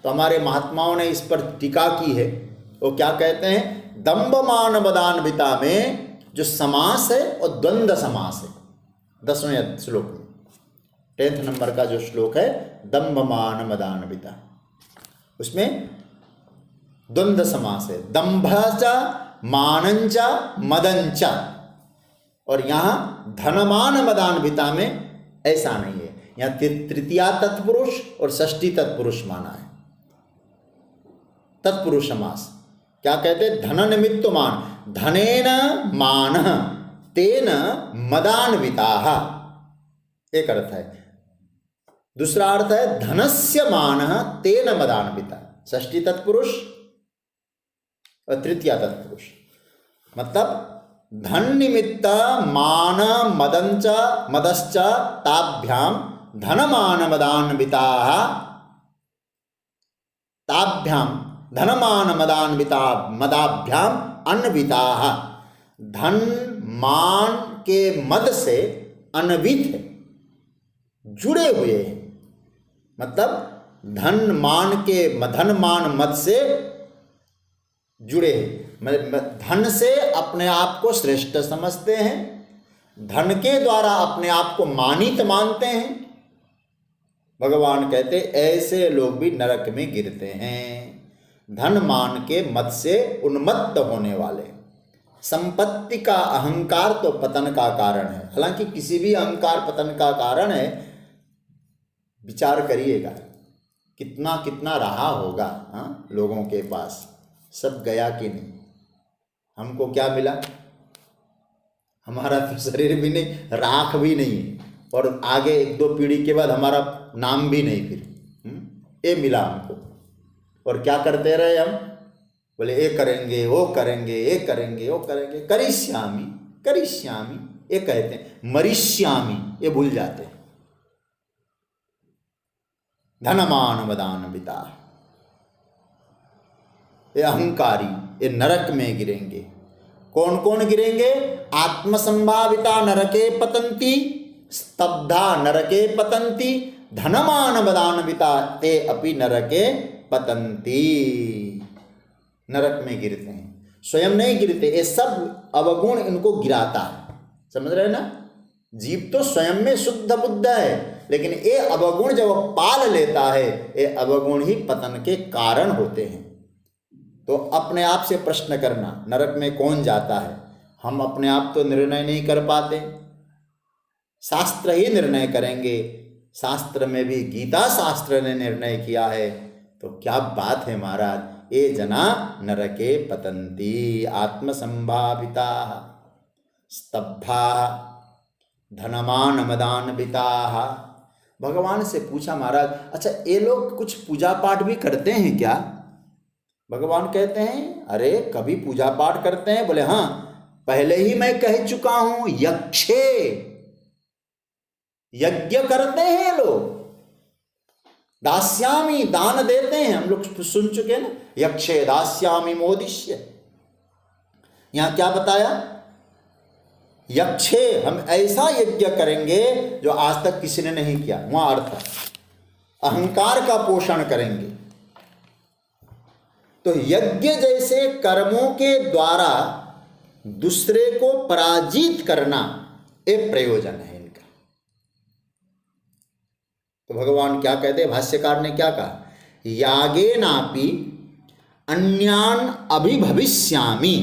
तो हमारे महात्माओं ने इस पर टीका की है। वो क्या कहते हैं, दंभ मान मदान्विता में जो समास है और द्वंद्व समास है 10वें श्लोक में, 10th नंबर का जो श्लोक है दंभ मान मदान्विता, उसमें द्वंद्व समास है, दंभच मानंच मदंच। और यहाँ धनमान मदान्विता में ऐसा नहीं है, यहाँ तृतीया तत्पुरुष और षष्ठी तत्पुरुष माना है, तत्पुरुष समास। क्या कहते, धन निमित्त मान, धनेन मान तेन मदान्विताः, एक अर्थ है। दूसरा अर्थ है धनस्य मान तेन मदान्विता, षष्ठी तत्पुरुष और तृतीया तत्पुरुष। मतलब धन निमित्त मान मदंच मदश्च ताभ्याम धनमान मदान्विताः, ताभ्याम धनमान मदान्विता मदाभ्याम अन्विताः, धन मान के मद से अन्वित है, जुड़े हुए हैं। मतलब धन मान के, धन मान मद से जुड़े हैं, धन से अपने आप को श्रेष्ठ समझते हैं, धन के द्वारा अपने आप को मानित मानते हैं। भगवान कहते ऐसे लोग भी नरक में गिरते हैं, धन मान के मद से उन्मत्त होने वाले। संपत्ति का अहंकार तो पतन का कारण है, हालांकि किसी भी अहंकार पतन का कारण है। विचार करिएगा कितना कितना रहा होगा लोगों के पास, सब गया कि नहीं। हमको क्या मिला, हमारा तो शरीर भी नहीं, राख भी नहीं, और आगे 1-2 पीढ़ी के बाद हमारा नाम भी नहीं फिर, ये मिला हमको। और क्या करते रहे हम, बोले ये करेंगे वो करेंगे, ये करेंगे वो करेंगे, करिष्यामि करिष्यामि, ये कहते हैं, मरिष्यामि ये भूल जाते हैं। धनमान मदान्विता, ये अहंकारी, ये नरक में गिरेंगे। कौन कौन गिरेंगे, आत्मसंभाविता नरके पतंती, स्तब्धा नरके पतंती, धनमान मदान्विता ते अपि नरके पतंती, नरक में गिरते हैं, स्वयं नहीं गिरते। ये सब अवगुण इनको गिराता है, समझ रहे हैं ना। जीव तो स्वयं में शुद्ध बुद्ध है, लेकिन ये अवगुण जब पाल लेता है, ये अवगुण ही पतन के कारण होते हैं। तो अपने आप से प्रश्न करना, नरक में कौन जाता है। हम अपने आप तो निर्णय नहीं कर पाते, शास्त्र ही निर्णय करेंगे। शास्त्र में भी गीता शास्त्र ने निर्णय किया है, तो क्या बात है महाराज। ये जना नरके पतंती, आत्मसंभाविता स्तब्धा धनमान मदान्विता। भगवान से पूछा महाराज, अच्छा ये लोग कुछ पूजा पाठ भी करते हैं क्या। भगवान कहते हैं अरे कभी पूजा पाठ करते हैं। बोले हाँ, पहले ही मैं कह चुका हूं, यक्षे, यज्ञ करते हैं लोग, दास्यामी दान देते हैं, हम लोग सुन चुके ना, यक्षे दास्यामी मोदिष्य। यहां क्या बताया, यक्षे, हम ऐसा यज्ञ करेंगे जो आज तक किसी ने नहीं किया। वहां अर्थ है अहंकार का पोषण करेंगे। तो यज्ञ जैसे कर्मों के द्वारा दूसरे को पराजित करना एक प्रयोजन है इनका। तो भगवान क्या कहते हैं, भाष्यकार ने क्या कहा, यागे नापि अन्यान अभिभविष्यामि,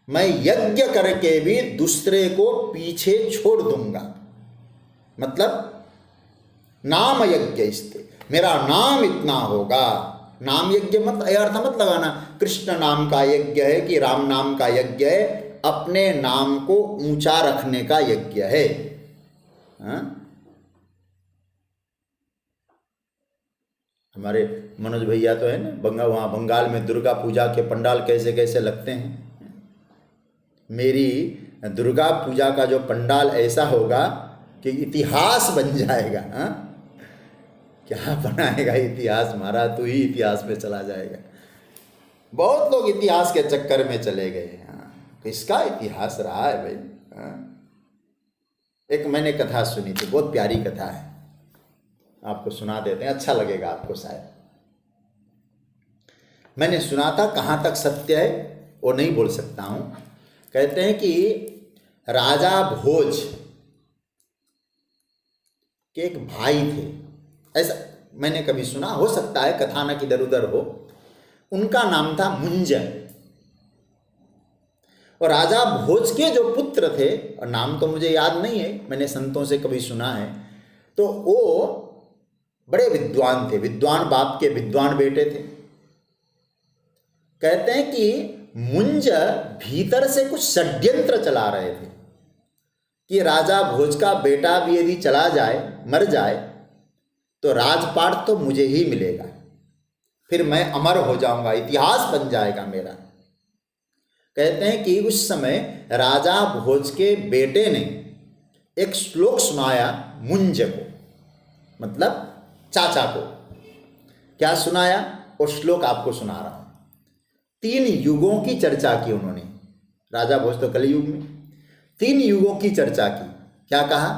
मैं यज्ञ करके भी दूसरे को पीछे छोड़ दूंगा। मतलब नाम यज्ञ इसते, मेरा नाम इतना होगा। नाम यज्ञ मत अर्थ मत लगाना कृष्ण नाम का यज्ञ है कि राम नाम का यज्ञ है, अपने नाम को ऊंचा रखने का यज्ञ है। हमारे मनोज भैया तो है ना, वहाँ बंगाल में दुर्गा पूजा के पंडाल कैसे कैसे लगते हैं। मेरी दुर्गा पूजा का जो पंडाल ऐसा होगा कि इतिहास बन जाएगा। क्या बनाएगा इतिहास, महाराज तू ही इतिहास में चला जाएगा। बहुत लोग इतिहास के चक्कर में चले गए। किसका इतिहास रहा है भाई? एक मैंने कथा सुनी थी, बहुत प्यारी कथा है, आपको सुना देते हैं, अच्छा लगेगा आपको शायद। मैंने सुना था, कहाँ तक सत्य है वो नहीं बोल सकता हूँ। कहते हैं कि राजा भोज के एक भाई थे, ऐसा मैंने कभी सुना, हो सकता है कथानक इधर उधर हो। उनका नाम था मुंज। और राजा भोज के जो पुत्र थे, और नाम तो मुझे याद नहीं है, मैंने संतों से कभी सुना है, तो वो बड़े विद्वान थे, विद्वान बाप के विद्वान बेटे थे। कहते हैं कि मुंज भीतर से कुछ षड्यंत्र चला रहे थे कि राजा भोज का बेटा भी यदि चला जाए, मर जाए, तो राजपाट तो मुझे ही मिलेगा, फिर मैं अमर हो जाऊंगा, इतिहास बन जाएगा मेरा। कहते हैं कि उस समय राजा भोज के बेटे ने एक श्लोक सुनाया मुंज को, मतलब चाचा को। क्या सुनाया? वो श्लोक आपको सुना रहा हूं। 3 युगों की चर्चा की उन्होंने, राजा भोज तो कलयुग में, 3 युगों की चर्चा की। क्या कहा?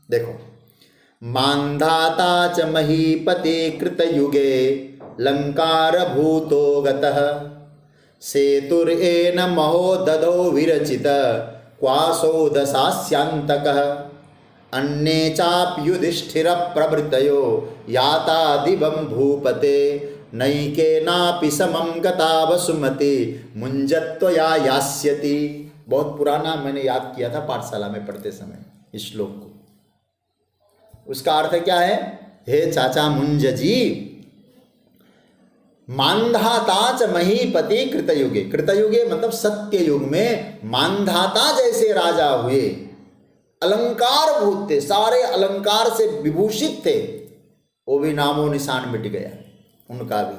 देखो, मांधाता च महीपते कृतयुगे लंकार भूतो गतः सेतुरेन महो दधो विरचित क्वासो दशास्यांतकः अन्ये चाप्युधिष्ठिर प्रभृतयो याता दिवं भूपते नैकेनापि समं गता वसुमती मुंजत्वया यास्यति। बहुत पुराना, मैंने याद किया था पाठशाला में पढ़ते समय इस श्लोक को। उसका अर्थ क्या है? हे चाचा मुंज जी, मांधाता च महीपति कृतयुगे, कृतयुगे मतलब सत्य युग में मांधाता जैसे राजा हुए, अलंकार भूत थे, सारे अलंकार से विभूषित थे, वो भी नामो निशान मिट गया उनका भी।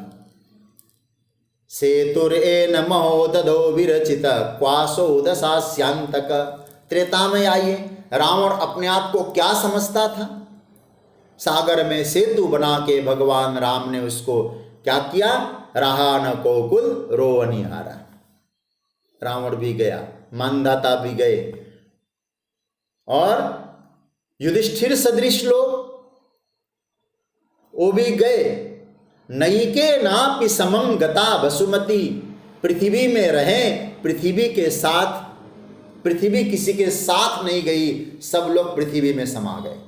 सेतुरेन महो दधो विरचित क्वासो दशास्यांतक। त्रेता में आइए, रावण अपने आप को क्या समझता था? सागर में सेतु बना के भगवान राम ने उसको क्या किया? रहा न कोकुल रोवनिहारा। रावण भी गया, मांधाता भी गए, और युधिष्ठिर सदृश लोग वो भी गए। नैके नापि समम गता वसुमती, पृथ्वी में रहें, पृथ्वी के साथ, पृथ्वी किसी के साथ नहीं गई, सब लोग पृथ्वी में समा गए।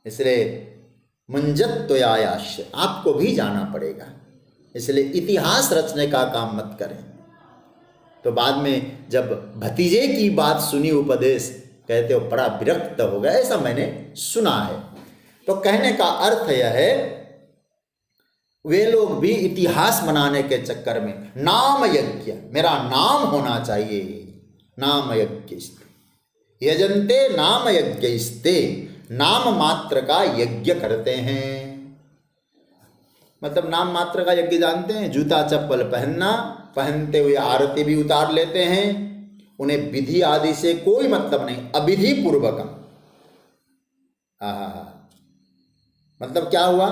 इसलिए मुंजत्वयायाश्य, आपको भी जाना पड़ेगा, इसलिए इतिहास रचने का काम मत करें। तो बाद में जब भतीजे की बात सुनी उपदेश, कहते हो बड़ा विरक्त हो गया, ऐसा मैंने सुना है। तो कहने का अर्थ यह है, वे लोग भी इतिहास बनाने के चक्कर में नाम यज्ञ, मेरा नाम होना चाहिए, नाम यज्ञ यजन्ते नाम यज्ञस्ते, नाम मात्र का यज्ञ करते हैं। मतलब नाम मात्र का यज्ञ जानते हैं? जूता चप्पल पहनना, पहनते हुए आरती भी उतार लेते हैं, उन्हें विधि आदि से कोई मतलब नहीं, अविधि पूर्वकम। मतलब क्या हुआ?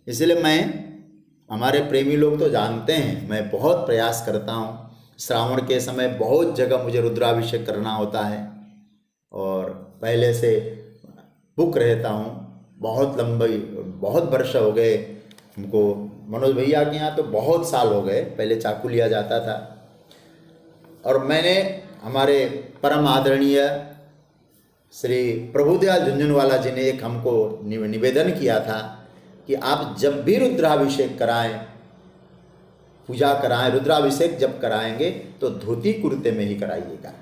इसलिए मैं, हमारे प्रेमी लोग तो जानते हैं, मैं बहुत प्रयास करता हूँ, श्रावण के समय बहुत जगह मुझे रुद्राभिषेक करना होता है, और पहले से बुक रहता हूँ। बहुत लंबी, बहुत वर्ष हो गए हमको, मनोज भैया के यहाँ तो बहुत साल हो गए, पहले चाकू लिया जाता था। और मैंने हमारे परम आदरणीय श्री प्रभुदयाल झुंझुनवाला जी ने एक हमको निवेदन किया था कि आप जब भी रुद्राभिषेक कराएं, पूजा कराएं, रुद्राभिषेक जब कराएंगे तो धोती कुर्ते में ही कराइएगा।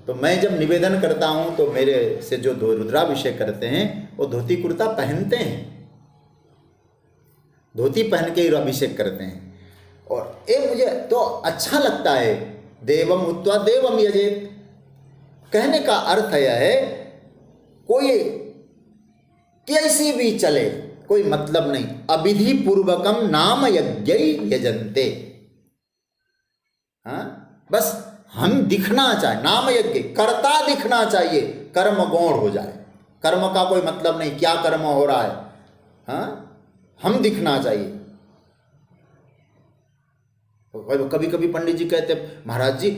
तो मैं जब निवेदन करता हूं तो मेरे से जो रुद्राभिषेक करते हैं वो धोती कुर्ता पहनते हैं, धोती पहन के ही अभिषेक करते हैं। और ये मुझे तो अच्छा लगता है, देवम उत्वा देवम यजेत। कहने का अर्थ यह है, कोई कैसी भी चले, कोई मतलब नहीं, अविधि पूर्वकम नाम यज्ञ यजन्ते। बस हम दिखना चाहिए, नाम यज्ञ, कर्ता दिखना चाहिए, कर्म गौण हो जाए, कर्म का कोई मतलब नहीं क्या कर्म हो रहा है, हम दिखना चाहिए। कभी कभी पंडित जी कहते महाराज जी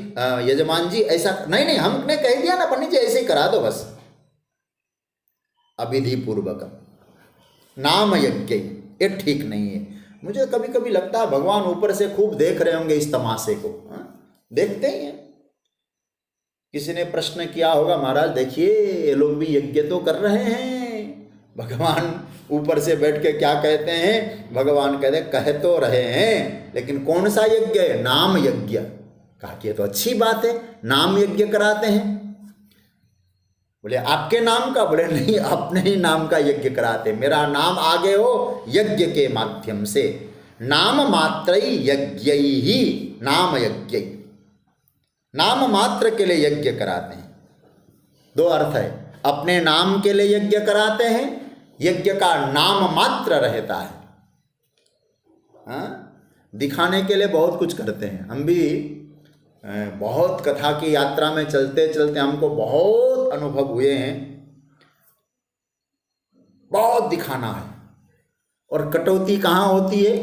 यजमान जी ऐसा नहीं नहीं, हमने कह दिया ना पंडित जी ऐसे ही करा दो बस। अविधि पूर्वक नाम यज्ञ, ये ठीक नहीं है। मुझे कभी कभी लगता है भगवान ऊपर से खूब देख रहे होंगे इस तमाशे को। देखते ही हैं। किसी ने प्रश्न किया होगा महाराज देखिए ये लोग भी यज्ञ तो कर रहे हैं, भगवान ऊपर से बैठ के क्या कहते हैं, भगवान कहते कह तो रहे हैं लेकिन कौन सा यज्ञ है, नाम यज्ञ। कहा कि ये तो अच्छी बात है, नाम यज्ञ कराते हैं। बोले आपके नाम का, बोले नहीं अपने ही नाम का यज्ञ कराते, मेरा नाम आगे हो यज्ञ के माध्यम से। नाम मात्र यज्ञ ही नाम यज्ञ, नाम मात्र के लिए यज्ञ कराते हैं। दो अर्थ है, अपने नाम के लिए यज्ञ कराते हैं, यज्ञ का नाम मात्र रहता है। दिखाने के लिए बहुत कुछ करते हैं। हम भी बहुत कथा की यात्रा में चलते चलते हमको बहुत अनुभव हुए हैं, बहुत दिखाना है। और कटौती कहाँ होती है,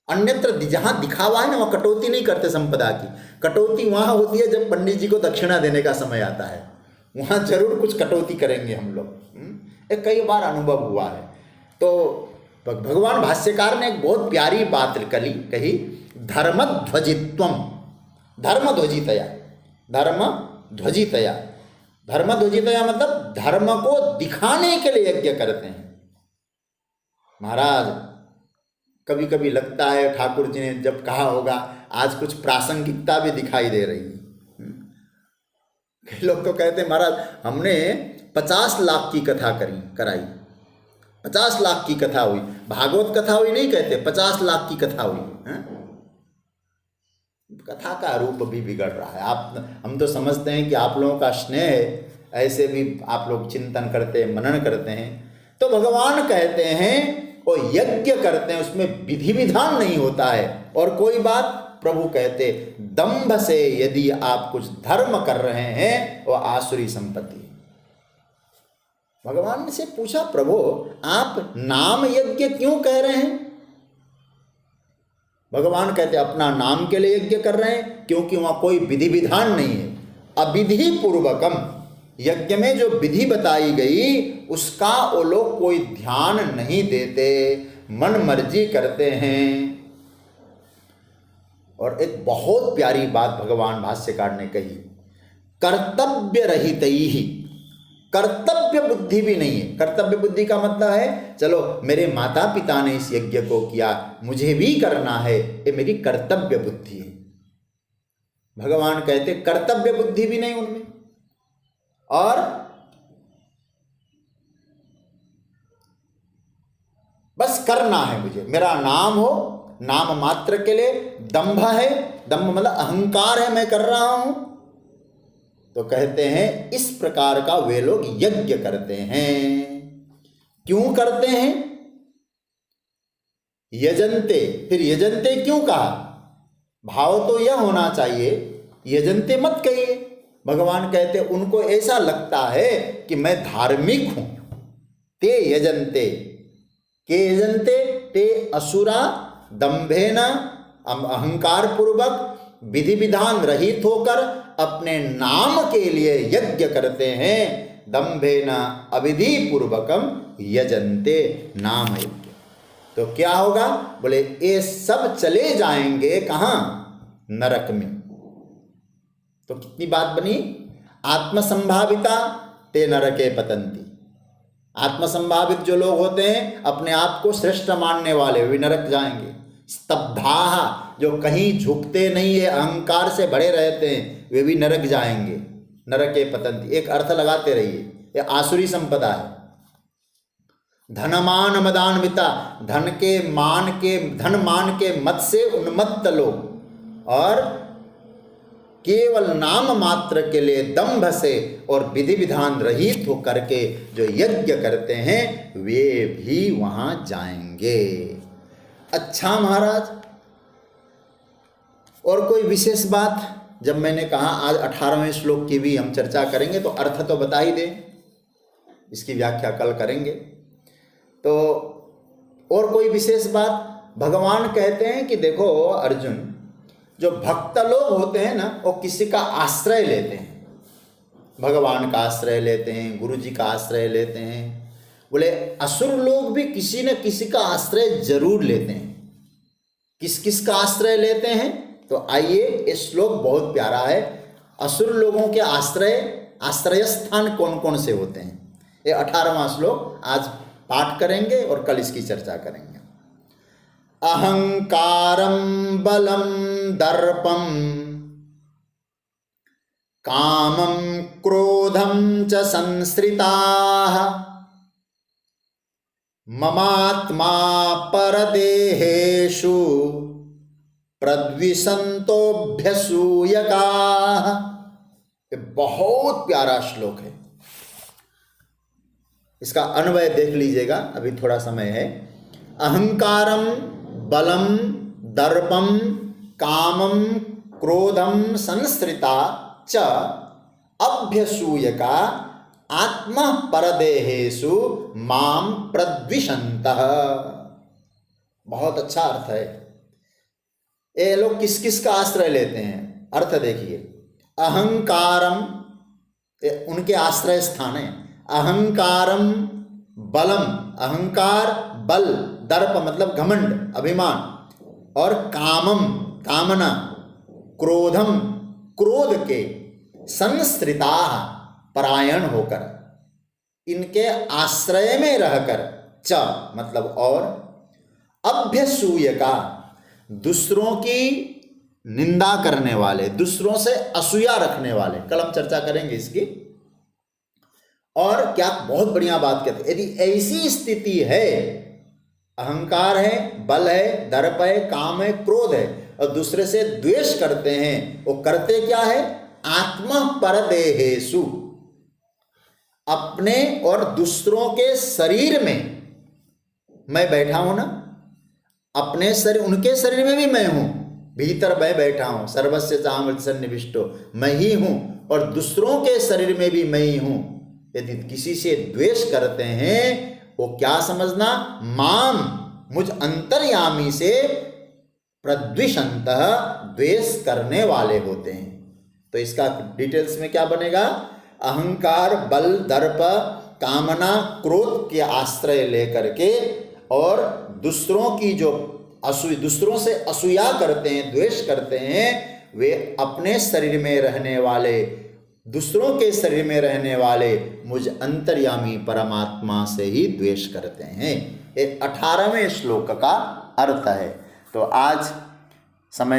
अन्यत्र जहाँ दिखावा है ना वहाँ कटौती नहीं करते संपदा की। कटौती वहाँ होती है जब पंडित जी को दक्षिणा देने का समय आता है, वहाँ जरूर कुछ कटौती करेंगे हम लोग। एक कई बार अनुभव हुआ है। तो भगवान भाष्यकार ने एक बहुत प्यारी बात कही, धर्मध्वजित्वम, धर्मध्वजितया, धर्मध्वजितया, धर्मध्वजितया मतलब धर्म को दिखाने के लिए यज्ञ करते हैं। महाराज कभी कभी लगता है ठाकुर जी ने जब कहा होगा आज कुछ प्रासंगिकता भी दिखाई दे रही है। कई लोग तो कहते हैं महाराज हमने 50 लाख की कथा कराई, 50 लाख की कथा हुई, भागवत कथा हुई नहीं कहते, 50 लाख की कथा हुई। कथा का रूप भी बिगड़ रहा है। हम तो समझते हैं कि आप लोगों का स्नेह, ऐसे भी आप लोग चिंतन करते हैं, मनन करते हैं। तो भगवान कहते हैं वो यज्ञ करते हैं, उसमें विधि विधान नहीं होता है। और कोई बात प्रभु कहते दंभ से यदि आप कुछ धर्म कर रहे हैं वो आसुरी संपत्ति। भगवान ने से पूछा प्रभु आप नाम यज्ञ क्यों कह रहे हैं। भगवान कहते अपना नाम के लिए यज्ञ कर रहे हैं क्योंकि वहां कोई विधि विधान नहीं है। अविधि पूर्वकम, यज्ञ में जो विधि बताई गई उसका वो लोग कोई ध्यान नहीं देते, मन मर्जी करते हैं। और एक बहुत प्यारी बात भगवान भाष्यकार ने कही, कर्तव्य रहित ही, कर्तव्य बुद्धि भी नहीं है। कर्तव्य बुद्धि का मतलब है चलो मेरे माता पिता ने इस यज्ञ को किया, मुझे भी करना है, ये मेरी कर्तव्य बुद्धि है। भगवान कहते कर्तव्य बुद्धि भी नहीं उनमें। और बस करना है मुझे, मेरा नाम हो, नाम मात्र के लिए। दंभ है, दंभ मतलब अहंकार है, मैं कर रहा हूं। तो कहते हैं इस प्रकार का वे लोग यज्ञ करते हैं। क्यों करते हैं, यजंते, फिर यजंते क्यों कहा, भाव तो यह होना चाहिए यजंते मत कहिए। भगवान कहते उनको ऐसा लगता है कि मैं धार्मिक हूं। ते यजंते, के यजंते, ते असुरा दंभेन अहंकार पूर्वक विधि विधान रहित होकर अपने नाम के लिए यज्ञ करते हैं। दंभेन अविधि पूर्वकम यजंते नाम यज्ञ। तो क्या होगा, बोले ये सब चले जाएंगे कहां, नरक में। तो कितनी बात बनी, आत्मसंभाविता ते नरके पतंती। आत्मसंभावित जो लोग होते हैं अपने आप को श्रेष्ठ मानने वाले वे नरक जाएंगे। स्तब्धा, जो कहीं झुकते नहीं है, अहंकार से भरे रहते हैं, वे भी नरक जाएंगे। नरके पतंती एक अर्थ लगाते रहिए, ये आसुरी संपदा है। धनमान मदान्विता, धन मान के मत से उन्मत्त लोग और केवल नाम मात्र के लिए दंभ से और विधि विधान रहित हो करके जो यज्ञ करते हैं वे भी वहां जाएंगे। अच्छा महाराज, और कोई विशेष बात, जब मैंने कहा आज 18वें श्लोक की भी हम चर्चा करेंगे तो अर्थ तो बता ही दें, इसकी व्याख्या कल करेंगे। तो और कोई विशेष बात, भगवान कहते हैं कि देखो अर्जुन, जो भक्त लोग होते हैं ना, वो किसी का आश्रय लेते हैं, भगवान का आश्रय लेते हैं, गुरु जी का आश्रय लेते हैं। बोले असुर लोग भी किसी न किसी का आश्रय जरूर लेते हैं। किस किस का आश्रय लेते हैं? तो आइए, ये श्लोक बहुत प्यारा है। असुर लोगों के आश्रय स्थान कौन कौन से होते हैं, ये 18वां श्लोक आज पाठ करेंगे और कल इसकी चर्चा करेंगे। अहंकारं बलं दर्पं कामं क्रोधं च संश्रिताः ममात्मा परदेहेषु प्रद्विषन्तोऽभ्यसूयकाः। ये बहुत प्यारा श्लोक है, इसका अन्वय देख लीजिएगा, अभी थोड़ा समय है। अहंकारम बलम दर्पम कामम क्रोधम संश्रिता च अभ्यसूयका आत्मा परदेहेषु माम प्रद्विषन्तः। बहुत अच्छा अर्थ है। ये लोग किस किस का आश्रय लेते हैं, अर्थ देखिए। अहंकारम उनके आश्रय स्थान है। अहंकारम बलम, अहंकार बल, दर्प मतलब घमंड अभिमान, और कामम कामना, क्रोधम क्रोध के, संश्रिता परायण होकर, इनके आश्रय में रहकर, च मतलब और, अभ्यसूयका दूसरों की निंदा करने वाले, दूसरों से असूया रखने वाले, कल हम चर्चा करेंगे इसकी। और क्या बहुत बढ़िया बात कहते हैं, यदि ऐसी स्थिति है, अहंकार है, बल है, दर्प है, काम है, क्रोध है, और दूसरे से द्वेष करते हैं, वो करते क्या है? आत्मा परदेहेषु, अपने और दूसरों के शरीर में मैं बैठा हूं ना, अपने शरीर, उनके शरीर में भी मैं हूं, भीतर मैं बैठा हूं, सर्वस्य चामृत सन्निविष्टो, मैं ही हूं, और दूसरों के शरीर में भी मैं ही हूं। यदि किसी से द्वेष करते हैं, वो क्या समझना? माम, मुझ अंतर्यामी से प्रद्विषन्तः, द्वेष करने वाले होते हैं। तो इसका डिटेल्स में क्या बनेगा? अहंकार बल दर्प कामना क्रोध के आश्रय लेकर के, और दूसरों की जो दूसरों से असूया करते हैं, द्वेष करते हैं, वे अपने शरीर में रहने वाले, दूसरों के शरीर में रहने वाले मुझ अंतर्यामी परमात्मा से ही द्वेष करते हैं। ये 18वें श्लोक का अर्थ है। तो आज समय